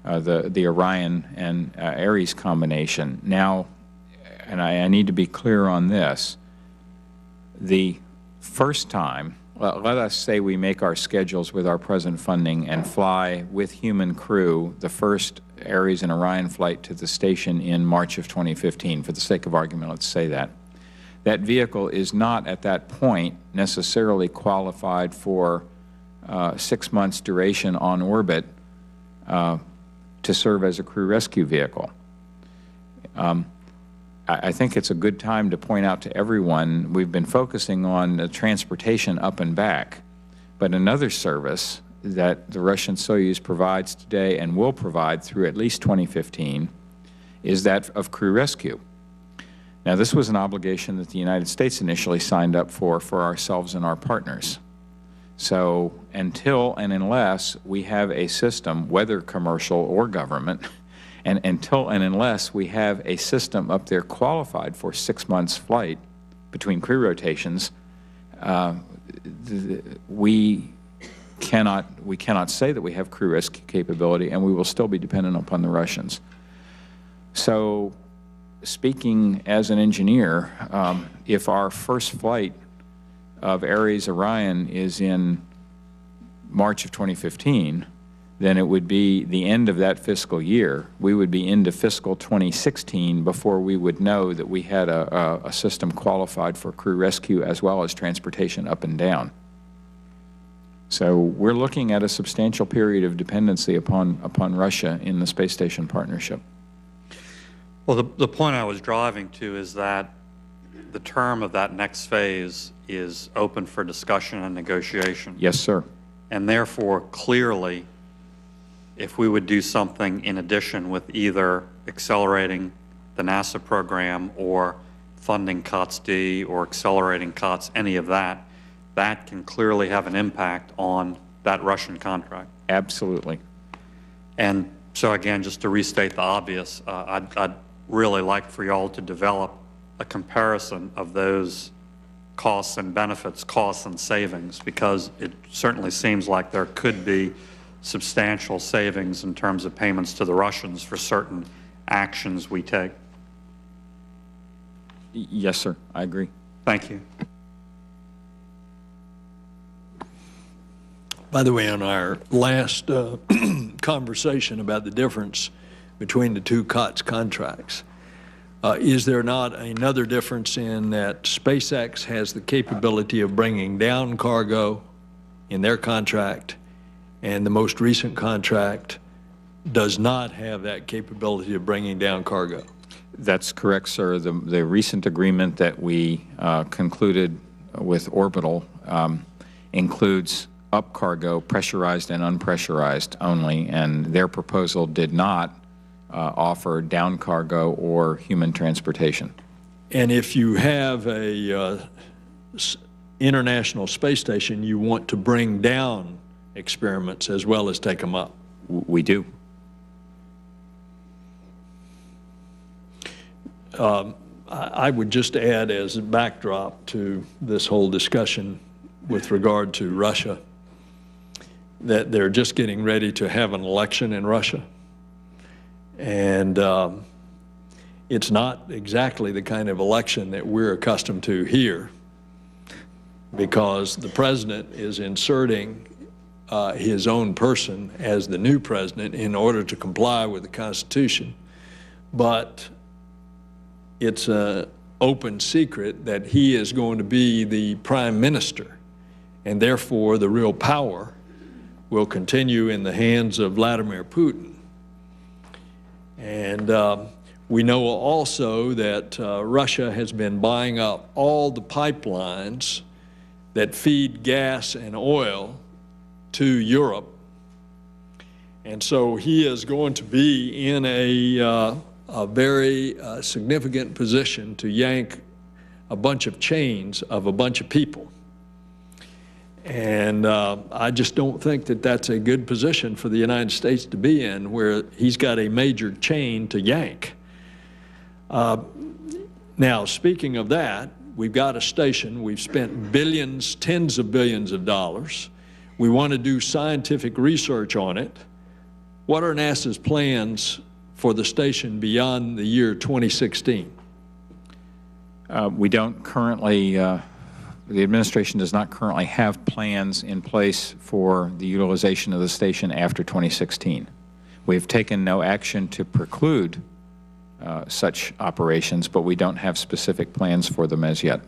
the Orion and Ares combination. Now, and I need to be clear on this, the first time, let us say we make our schedules with our present funding and fly with human crew the first Ares and Orion flight to the station in March of 2015. For the sake of argument, let's say that. That vehicle is not at that point necessarily qualified for 6 months duration on orbit to serve as a crew rescue vehicle. I think it's a good time to point out to everyone, we've been focusing on the transportation up and back, but another service that the Russian Soyuz provides today and will provide through at least 2015 is that of crew rescue. Now, this was an obligation that the United States initially signed up for ourselves and our partners. So until and unless we have a system, whether commercial or government, and until and unless we have a system up there qualified for 6 months flight between crew rotations, we cannot say that we have crew rescue capability, and we will still be dependent upon the Russians. So, speaking as an engineer, if our first flight of Ares Orion is in March of 2015, then it would be the end of that fiscal year. We would be into fiscal 2016 before we would know that we had a system qualified for crew rescue as well as transportation up and down. So we're looking at a substantial period of dependency upon Russia in the space station partnership. Well, the point I was driving to is that the term of that next phase is open for discussion and negotiation. Yes, sir. And therefore, clearly, if we would do something in addition with either accelerating the NASA program or funding COTS-D or accelerating COTS, any of that, that can clearly have an impact on that Russian contract. Absolutely. And so again, just to restate the obvious, I'd really like for y'all to develop a comparison of those costs and benefits, costs and savings, because it certainly seems like there could be substantial savings in terms of payments to the Russians for certain actions we take. Yes, sir. I agree. Thank you. By the way, on our last conversation about the difference between the two COTS contracts, is there not another difference in that SpaceX has the capability of bringing down cargo in their contract, and the most recent contract does not have that capability of bringing down cargo? That's correct, sir. The recent agreement that we concluded with Orbital includes up cargo, pressurized and unpressurized only, and their proposal did not offer down cargo or human transportation. And if you have a international space station, you want to bring down experiments as well as take them up? We do. I would just add as a backdrop to this whole discussion with regard to Russia that they're just getting ready to have an election in Russia. And it's not exactly the kind of election that we're accustomed to here, because the president is inserting his own person as the new president in order to comply with the Constitution. But it's an open secret that he is going to be the prime minister, and therefore the real power will continue in the hands of Vladimir Putin. And we know also that Russia has been buying up all the pipelines that feed gas and oil to Europe. And so he is going to be in a very significant position to yank a bunch of chains of a bunch of people. And I just don't think that that's a good position for the United States to be in, where he's got a major chain to yank. Now, speaking of that, we've got a station, we've spent billions, tens of billions of dollars. We want to do scientific research on it. What are NASA's plans for the station beyond the year 2016? We don't currently, the administration does not currently have plans in place for the utilization of the station after 2016. We've taken no action to preclude such operations, but we don't have specific plans for them as yet.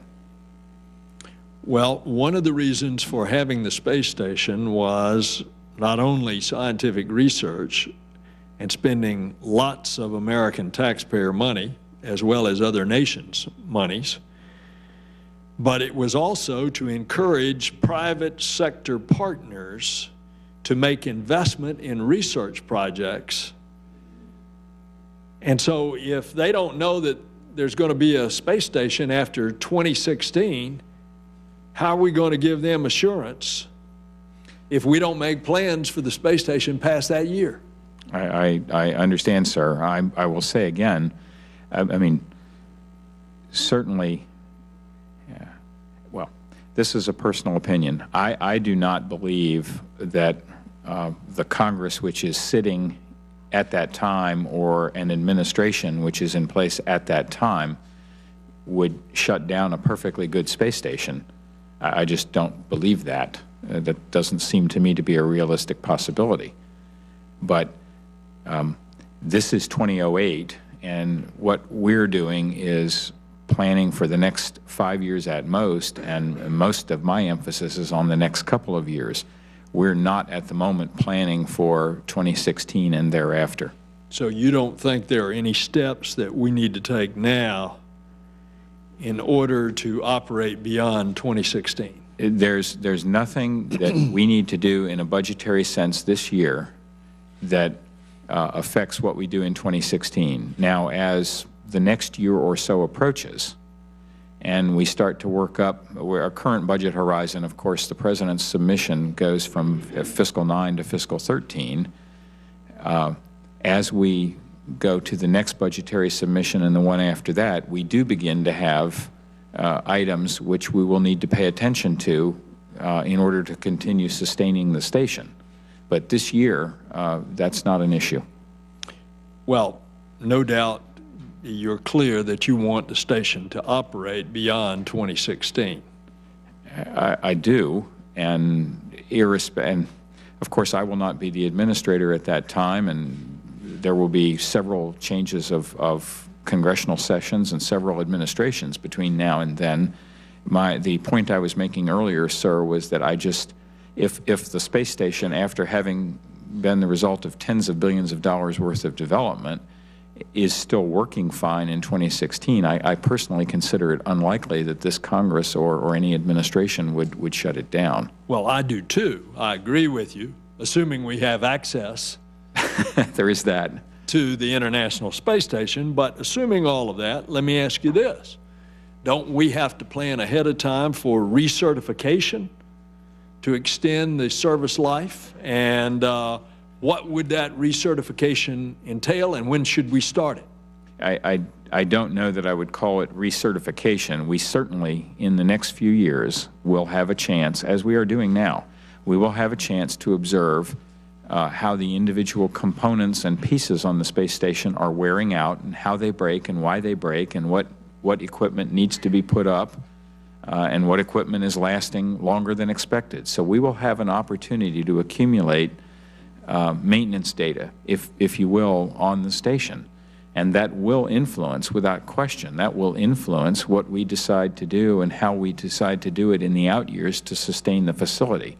Well, one of the reasons for having the space station was not only scientific research and spending lots of American taxpayer money, as well as other nations' monies, but it was also to encourage private sector partners to make investment in research projects. And so if they don't know that there's going to be a space station after 2016, how are we going to give them assurance if we don't make plans for the space station past that year? I understand, sir. I will say again, I mean, certainly, yeah, well, this is a personal opinion. I do not believe that the Congress which is sitting at that time or an administration which is in place at that time would shut down a perfectly good space station. I just don't believe that. That doesn't seem to me to be a realistic possibility. But this is 2008, and what we're doing is planning for the next 5 years at most, and most of my emphasis is on the next couple of years. We're not at the moment planning for 2016 and thereafter. So you don't think there are any steps that we need to take now in order to operate beyond 2016? There's nothing that we need to do in a budgetary sense this year that affects what we do in 2016. Now, as the next year or so approaches, and we start to work up our current budget horizon, of course, the President's submission goes from fiscal 9 to fiscal 13. As we go to the next budgetary submission and the one after that, we do begin to have items which we will need to pay attention to in order to continue sustaining the station. But this year, that's not an issue. Well, no doubt you're clear that you want the station to operate beyond 2016. I do, and of course I will not be the administrator at that time, and there will be several changes of congressional sessions and several administrations between now and then. The point I was making earlier, sir, was that if the space station, after having been the result of tens of billions of dollars worth of development, is still working fine in 2016, I personally consider it unlikely that this Congress or any administration would shut it down. Well, I do too. I agree with you, assuming we have access there is that to the International Space Station. But assuming all of that, let me ask you this. Don't we have to plan ahead of time for recertification to extend the service life? And what would that recertification entail, and when should we start it? I don't know that I would call it recertification. We certainly, in the next few years, will have a chance, as we are doing now, we will have a chance to observe how the individual components and pieces on the space station are wearing out, and how they break and why they break, and what equipment needs to be put up, and what equipment is lasting longer than expected. So we will have an opportunity to accumulate maintenance data, if you will, on the station. And that will influence, without question, that will influence what we decide to do and how we decide to do it in the out years to sustain the facility.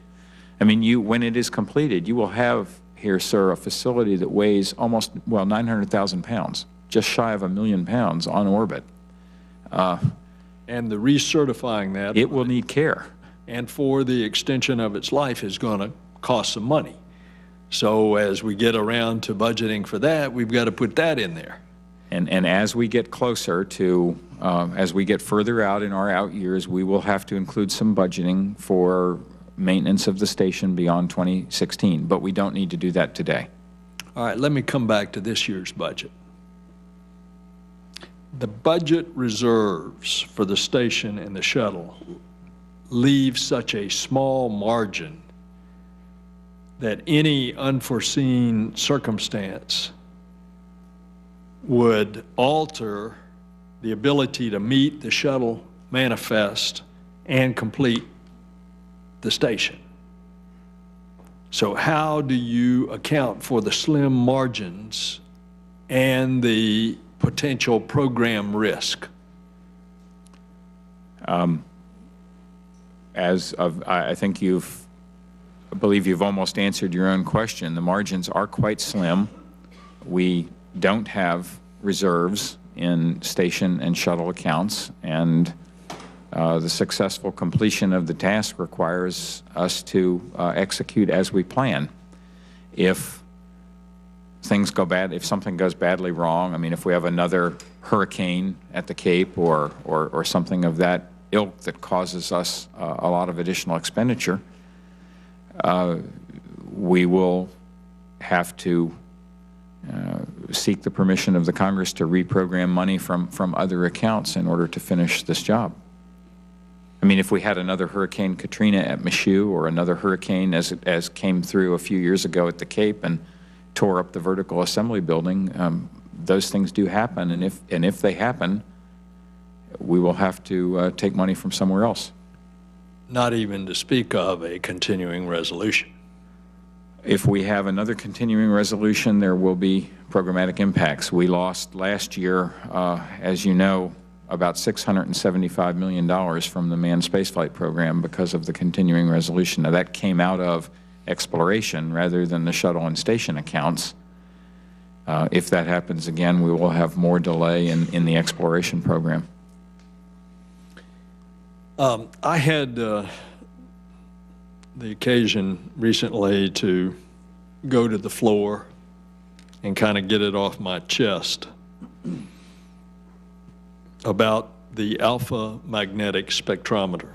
I mean, when it is completed, you will have here, sir, a facility that weighs almost, 900,000 pounds, just shy of 1 million pounds on orbit. And the recertifying that, it will need care. And for the extension of its life is going to cost some money. So as we get around to budgeting for that, we've got to put that in there. And as we get closer to, as we get further out in our out years, we will have to include some budgeting for maintenance of the station beyond 2016. But we don't need to do that today. All right, let me come back to this year's budget. the budget reserves for the station and the shuttle leave such a small margin that any unforeseen circumstance would alter the ability to meet the shuttle manifest and complete the station. So how do you account for the slim margins and the potential program risk? I think I believe you've almost answered your own question. The margins are quite slim. We don't have reserves in station and shuttle accounts, and the successful completion of the task requires us to execute as we plan. If things go bad, if something goes badly wrong, I mean, if we have another hurricane at the Cape or something of that ilk that causes us a lot of additional expenditure, we will have to seek the permission of the Congress to reprogram money from other accounts in order to finish this job. I mean, if we had another Hurricane Katrina at Michoud, or another hurricane as came through a few years ago at the Cape and tore up the vertical assembly building, those things do happen, and if they happen, we will have to take money from somewhere else. Not even to speak of a continuing resolution. If we have another continuing resolution, there will be programmatic impacts. We lost last year, as you know, about $675 million from the manned spaceflight program because of the continuing resolution. Now, that came out of exploration rather than the shuttle and station accounts. If that happens again, we will have more delay in the exploration program. I had the occasion recently to go to the floor and kind of get it off my chest about the alpha magnetic spectrometer,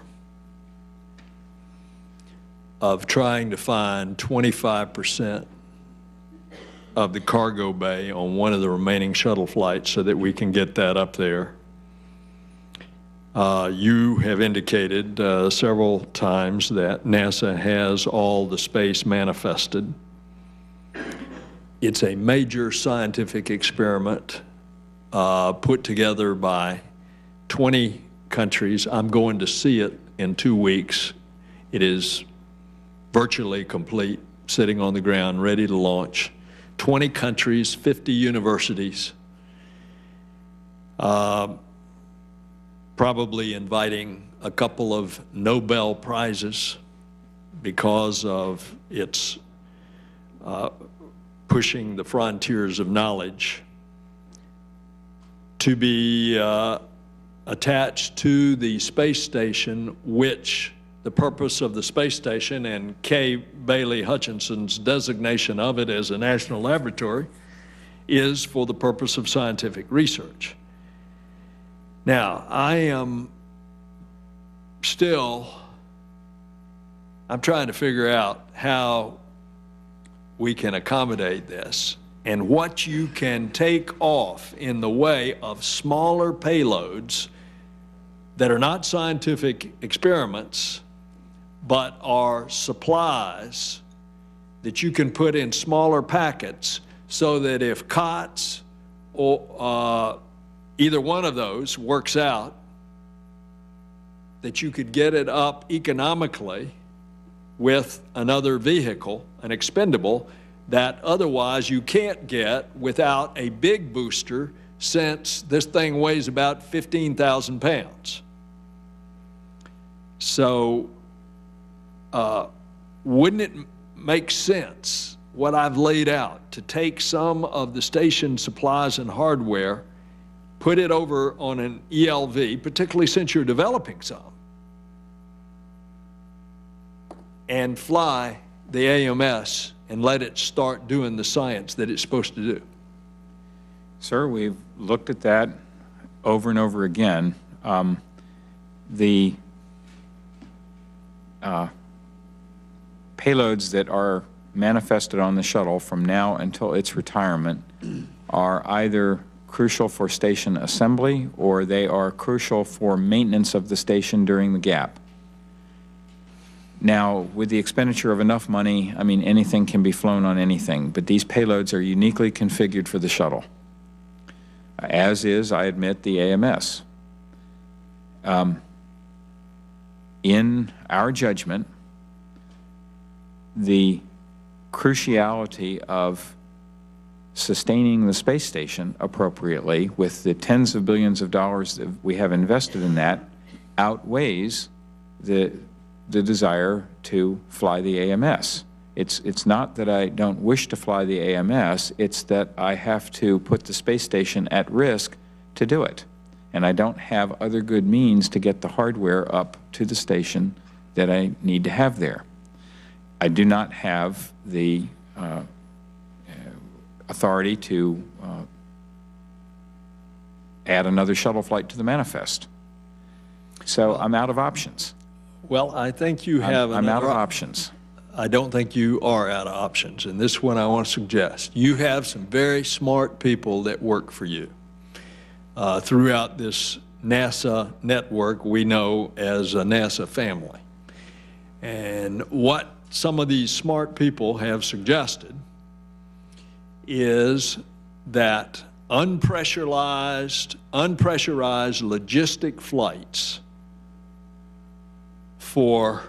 of trying to find 25% of the cargo bay on one of the remaining shuttle flights so that we can get that up there. You have indicated several times that NASA has all the space manifested. It's a major scientific experiment put together by 20 countries. I'm going to see it in 2 weeks. It is virtually complete, sitting on the ground, ready to launch. 20 countries, 50 universities. Probably inviting a couple of Nobel Prizes because of its pushing the frontiers of knowledge, to be attached to the space station, which the purpose of the space station and Kay Bailey Hutchinson's designation of it as a national laboratory is for the purpose of scientific research. Now, I'm trying to figure out how we can accommodate this and what you can take off in the way of smaller payloads that are not scientific experiments, but are supplies that you can put in smaller packets, so that if COTS or either one of those works out, that you could get it up economically with another vehicle, an expendable, that otherwise you can't get without a big booster, since this thing weighs about 15,000 pounds. So wouldn't it make sense, what I've laid out, to take some of the station supplies and hardware, put it over on an ELV, particularly since you're developing some, and fly the AMS and let it start doing the science that it's supposed to do? Sir, we've looked at that over and over again. The payloads that are manifested on the shuttle from now until its retirement are either crucial for station assembly, or they are crucial for maintenance of the station during the gap. Now, with the expenditure of enough money, I mean, anything can be flown on anything, but these payloads are uniquely configured for the shuttle, as is, I admit, the AMS. In our judgment, the cruciality of sustaining the space station appropriately with the tens of billions of dollars that we have invested in that outweighs the desire to fly the AMS. It's not that I don't wish to fly the AMS, it's that I have to put the space station at risk to do it. And I don't have other good means to get the hardware up to the station that I need to have there. I do not have the authority to add another shuttle flight to the manifest. So I'm out of options. Well, I think you have I'm out of options. I don't think you are out of options, and this is what I want to suggest. You have some very smart people that work for you throughout this NASA network we know as a NASA family. And what some of these smart people have suggested is that unpressurized logistic flights for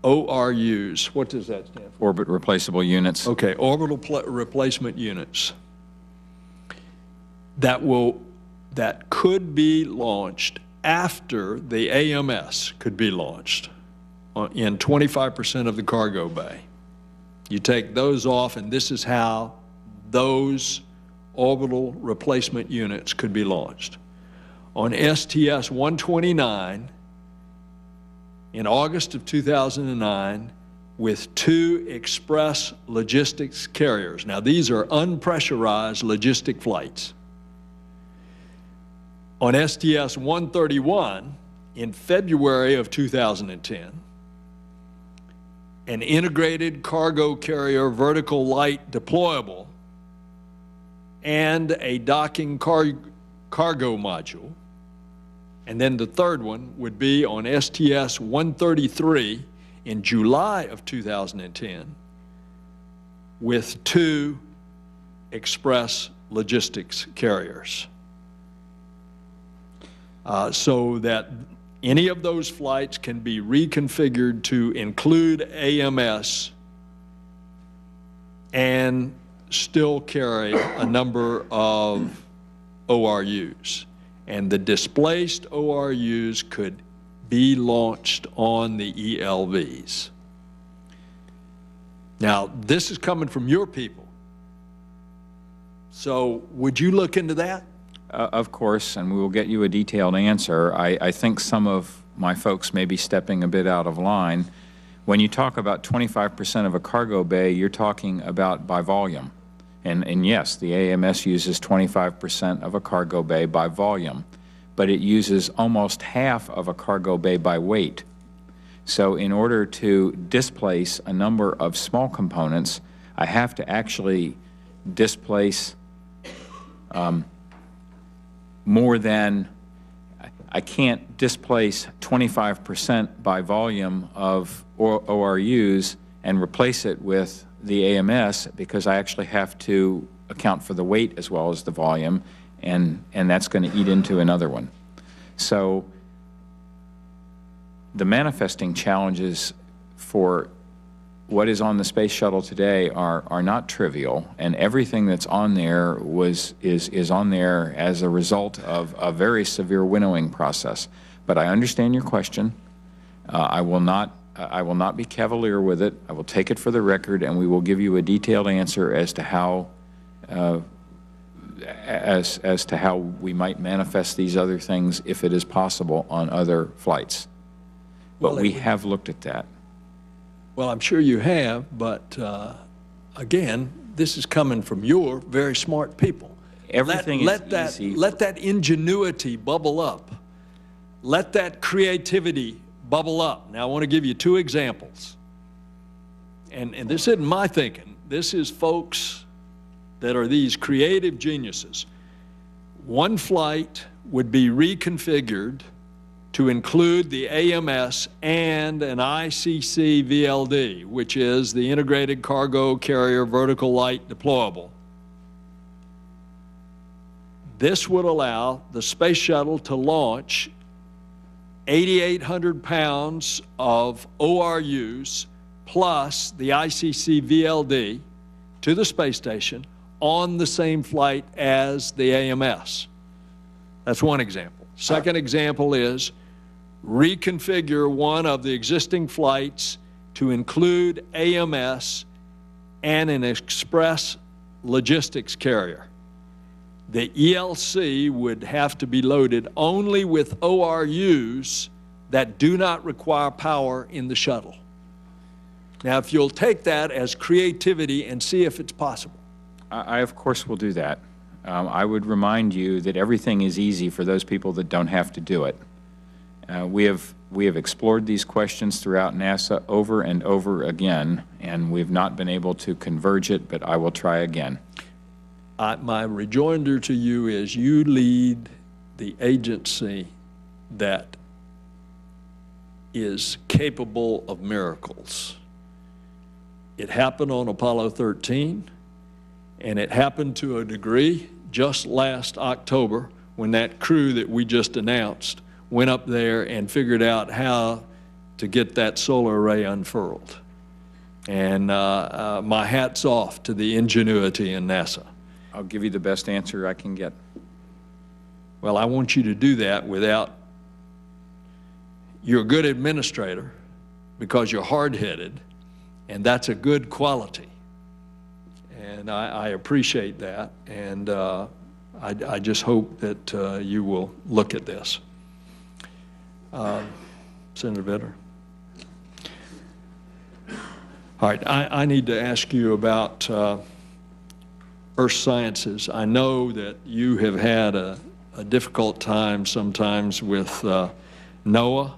ORUs, what does that stand for? Orbit replaceable units. Okay, orbital replacement units that could be launched after the AMS could be launched in 25% of the cargo bay. You take those off, and this is how those orbital replacement units could be launched. On STS-129, in August of 2009, with 2 express logistics carriers. Now, these are unpressurized logistic flights. On STS-131, in February of 2010, an integrated cargo carrier vertical light deployable and a docking cargo module. And then the third one would be on STS-133 in July of 2010 with 2 express logistics carriers. So that any of those flights can be reconfigured to include AMS and still carry a number of ORUs. And the displaced ORUs could be launched on the ELVs. Now, this is coming from your people. So would you look into that? Of course, and we will get you a detailed answer. I think some of my folks may be stepping a bit out of line. When you talk about 25% of a cargo bay, you're talking about by volume. And yes, the AMS uses 25% of a cargo bay by volume, but it uses almost half of a cargo bay by weight. So in order to displace a number of small components, I have to actually displace more than, I can't displace 25% by volume of ORUs and replace it with the AMS, because I actually have to account for the weight as well as the volume, and that's going to eat into another one. So the manifesting challenges for what is on the space shuttle today are not trivial, and everything that's on there is on there as a result of a very severe winnowing process. But I understand your question. I will not be cavalier with it. I will take it for the record, and we will give you a detailed answer as to how as to how we might manifest these other things, if it is possible, on other flights. But we have looked at that. Well, I'm sure you have, but again, this is coming from your very smart people. Everything is easy. Let that ingenuity bubble up. Let that creativity bubble up. Now, I want to give you 2 examples. And this isn't my thinking. this is folks that are these creative geniuses. One flight would be reconfigured to include the AMS and an ICC VLD, which is the Integrated Cargo Carrier Vertical Light Deployable. This would allow the space shuttle to launch 8,800 pounds of ORUs plus the ICC VLD to the space station on the same flight as the AMS. That's one example. Second example is reconfigure one of the existing flights to include AMS and an express logistics carrier. The ELC would have to be loaded only with ORUs that do not require power in the shuttle. Now, if you'll take that as creativity and see if it's possible. I of course, will do that. I would remind you that everything is easy for those people that don't have to do it. We have explored these questions throughout NASA over and over again, and we've not been able to converge it, but I will try again. My rejoinder to you is you lead the agency that is capable of miracles. It happened on Apollo 13, and it happened to a degree just last October when that crew that we just announced went up there and figured out how to get that solar array unfurled. And my hat's off to the ingenuity in NASA. I'll give you the best answer I can get. Well, I want you to do that without, you're a good administrator because you're hard-headed, and that's a good quality. And I appreciate that, and I just hope that you will look at this. Senator Vitter. All right, I need to ask you about Earth Sciences. I know that you have had a difficult time sometimes with NOAA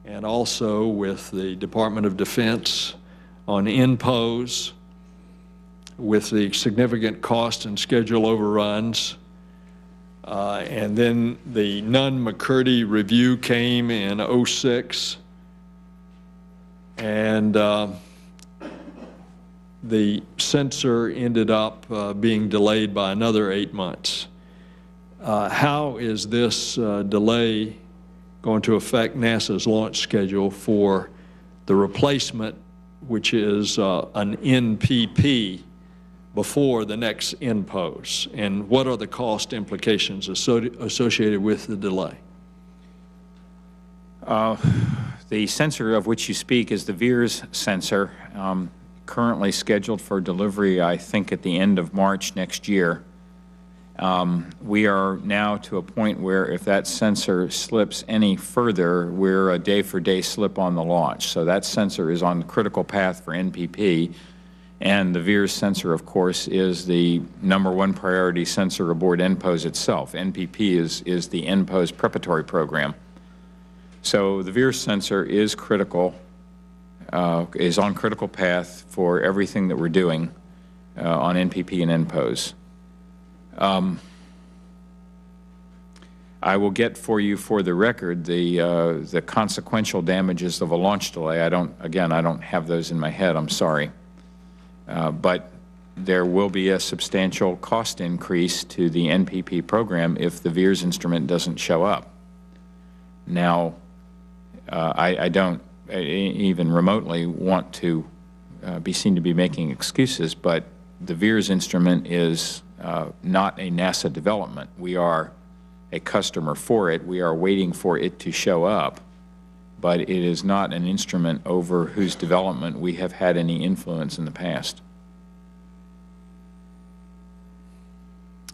and also with the Department of Defense on INPOs, with the significant cost and schedule overruns. And then the Nunn-McCurdy review came in '06. And the sensor ended up being delayed by another 8 months. How is this delay going to affect NASA's launch schedule for the replacement, which is an NPP, before the next INPOs? And what are the cost implications associated with the delay? The sensor of which you speak is the VIIRS sensor, currently scheduled for delivery, I think, at the end of March next year. We are now to a point where if that sensor slips any further, we're a day-for-day slip on the launch. So that sensor is on the critical path for NPP, and the VIIRS sensor, of course, is the #1 priority sensor aboard NPOS itself. NPP is the NPOS preparatory program. So the VIIRS sensor is critical, is on critical path for everything that we're doing on NPP and NPOS. I will get for you, for the record, the consequential damages of a launch delay. I don't have those in my head. I'm sorry, but there will be a substantial cost increase to the NPP program if the VIIRS instrument doesn't show up. Now, I don't even remotely want to be seen to be making excuses, but the VIIRS instrument is not a NASA development. We are a customer for it. We are waiting for it to show up, but it is not an instrument over whose development we have had any influence in the past.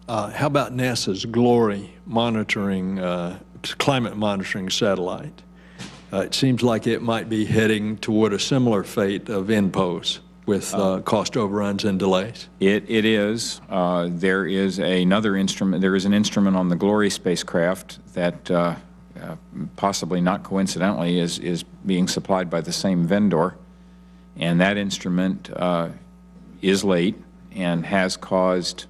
How about NASA's GLORY monitoring, climate monitoring satellite? It seems like it might be heading toward a similar fate of INPOS with cost overruns and delays. It is. There is another instrument. There is an instrument on the GLORY spacecraft that possibly not coincidentally is being supplied by the same vendor, and that instrument is late and has caused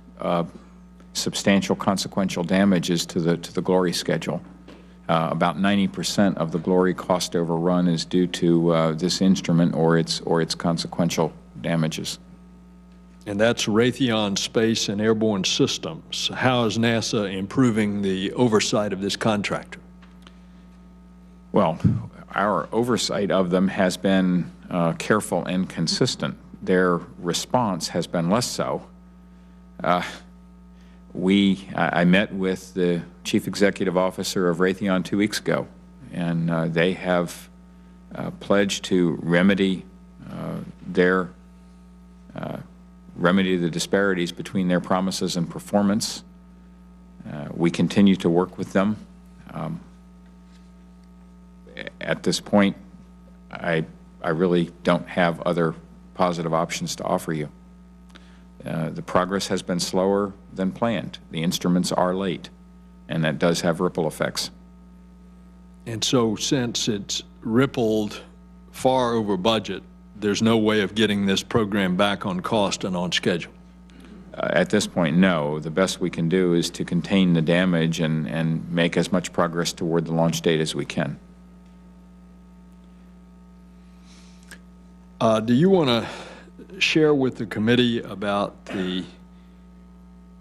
substantial consequential damages to the Glory schedule. About 90% of the Glory cost overrun is due to this instrument or its consequential damages. And that's Raytheon Space and Airborne Systems. How is NASA improving the oversight of this contractor? Well, our oversight of them has been careful and consistent. Their response has been less so. I met with the Chief Executive Officer of Raytheon 2 weeks ago, and they have pledged to remedy the disparities between their promises and performance. We continue to work with them. At this point, I really don't have other positive options to offer you. The progress has been slower than planned. The instruments are late, and that does have ripple effects. And so since it's rippled far over budget, there's no way of getting this program back on cost and on schedule? At this point, no. The best we can do is to contain the damage and make as much progress toward the launch date as we can. Do you want to share with the committee about the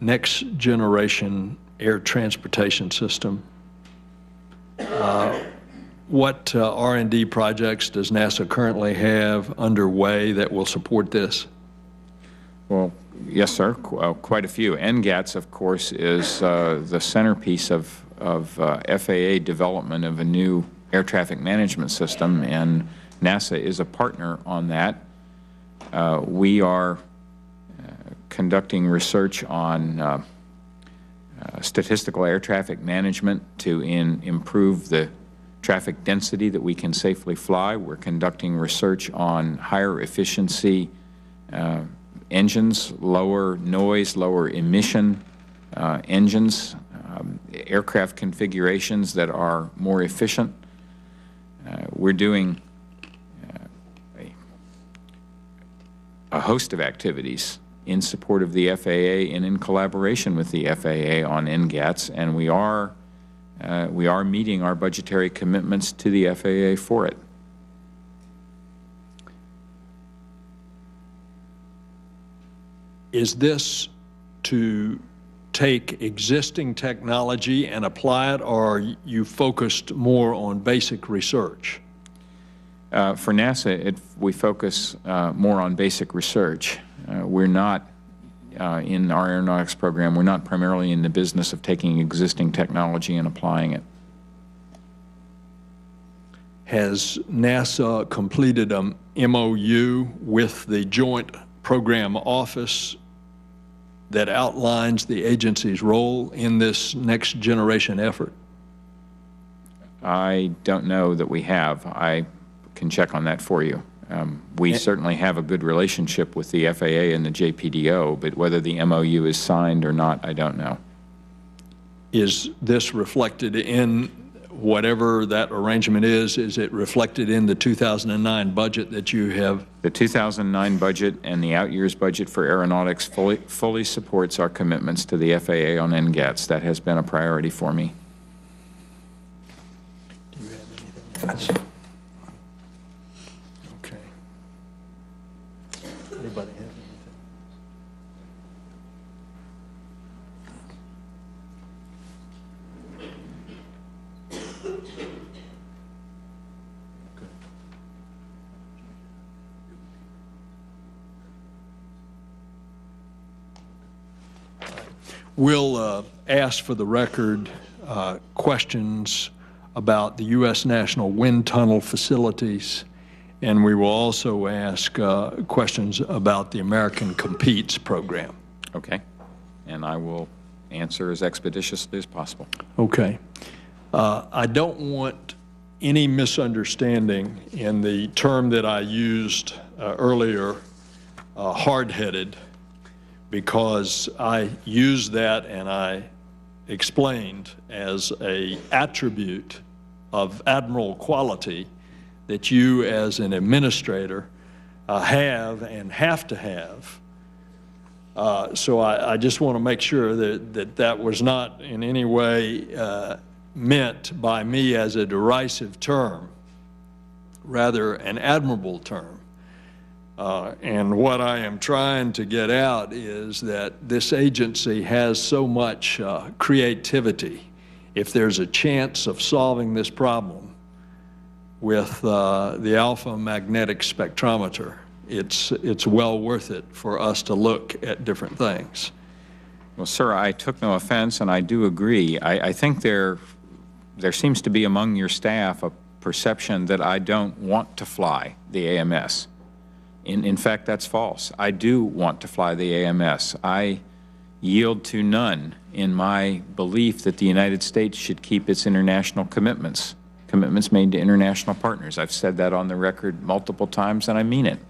next generation air transportation system? What R&D projects does NASA currently have underway that will support this? Well, yes, sir, quite a few. NGATS, of course, is the centerpiece of FAA development of a new air traffic management system, and NASA is a partner on that. We are conducting research on statistical air traffic management to improve the traffic density that we can safely fly. We're conducting research on higher efficiency engines, lower noise, lower emission engines, aircraft configurations that are more efficient. We're doing a host of activities in support of the FAA and in collaboration with the FAA on NGATS, and we are meeting our budgetary commitments to the FAA for it. Is this to take existing technology and apply it, or are you focused more on basic research? For NASA, we focus more on basic research. We're not, in our aeronautics program, we're not primarily in the business of taking existing technology and applying it. Has NASA completed an MOU with the Joint Program Office that outlines the agency's role in this next generation effort? I don't know that we have. I can check on that for you. We certainly have a good relationship with the FAA and the JPDO, but whether the MOU is signed or not, I don't know. Is this reflected in whatever that arrangement is? Is it reflected in the 2009 budget that you have? The 2009 budget and the out year's budget for aeronautics fully supports our commitments to the FAA on NGATS. That has been a priority for me. Do you have anything else? Okay. Anybody have anything? We'll ask for the record questions about the U.S. National Wind Tunnel facilities, and we will also ask questions about the American Competes program. Okay. And I will answer as expeditiously as possible. Okay. I don't want any misunderstanding in the term that I used earlier, hard-headed, because I used that and I explained as an attribute of admiral quality that you as an administrator have and have to have So I just want to make sure that was not in any way meant by me as a derisive term, rather an admirable term. And what I am trying to get out is that this agency has so much creativity. If there's a chance of solving this problem with the alpha magnetic spectrometer, it's well worth it for us to look at different things. Well, sir, I took no offense, and I do agree. I think there seems to be among your staff a perception that I don't want to fly the AMS. In fact, that's false. I do want to fly the AMS. I yield to none in my belief that the United States should keep its international commitments made to international partners. I've said that on the record multiple times, and I mean it.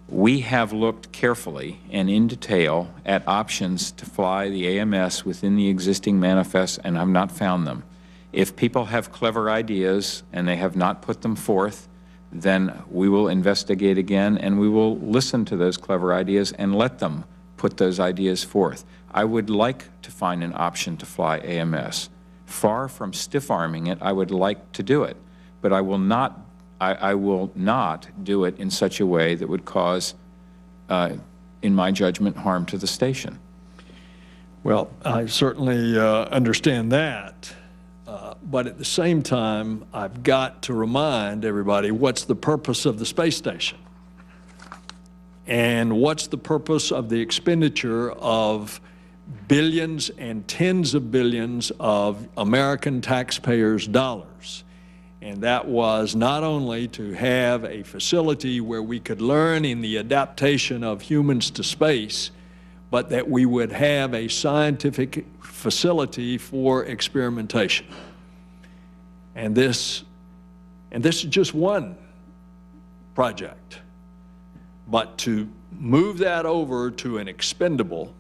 We have looked carefully and in detail at options to fly the AMS within the existing manifest, and have not found them. If people have clever ideas and they have not put them forth, then we will investigate again, and we will listen to those clever ideas and let them put those ideas forth. I would like to find an option to fly AMS. Far from stiff-arming it, I would like to do it, but I will not do it in such a way that would cause, in my judgment, harm to the station. Well, I certainly understand that. But at the same time, I've got to remind everybody what's the purpose of the space station, and what's the purpose of the expenditure of billions and tens of billions of American taxpayers' dollars. And that was not only to have a facility where we could learn in the adaptation of humans to space, but that we would have a scientific facility for experimentation. And this is just one project. But to move that over to an expendable,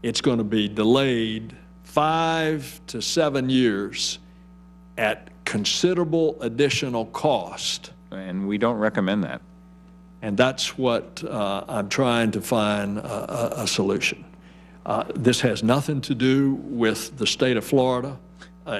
it's going to be delayed 5 to 7 years at considerable additional cost. And we don't recommend that. And that's what I'm trying to find a solution. This has nothing to do with the state of Florida.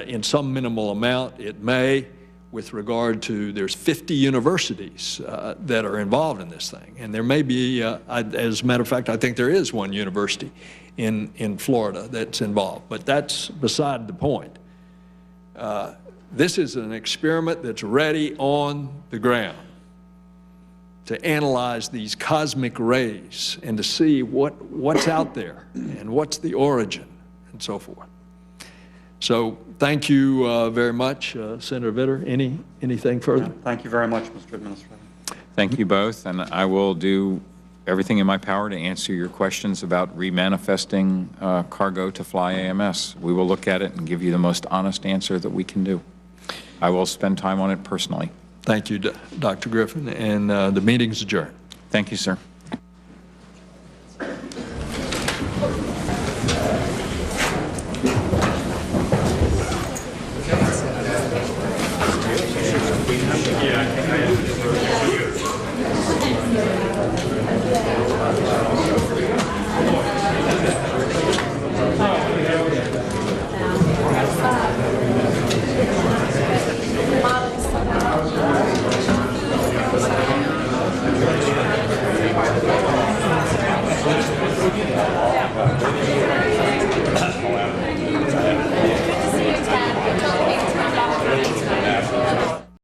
In some minimal amount, it may, with regard to, there's 50 universities that are involved in this thing. And there may be, as a matter of fact, I think there is one university in Florida that's involved. But that's beside the point. This is an experiment that's ready on the ground to analyze these cosmic rays and to see what's out there and what's the origin and so forth. So thank you very much, Senator Vitter. Anything further? Yeah, thank you very much, Mr. Administrator. Thank you both, and I will do everything in my power to answer your questions about remanifesting cargo to fly AMS. We will look at it and give you the most honest answer that we can do. I will spend time on it personally. Thank you, Dr. Griffin, and the meeting's adjourned. Thank you, sir. Yeah, I think I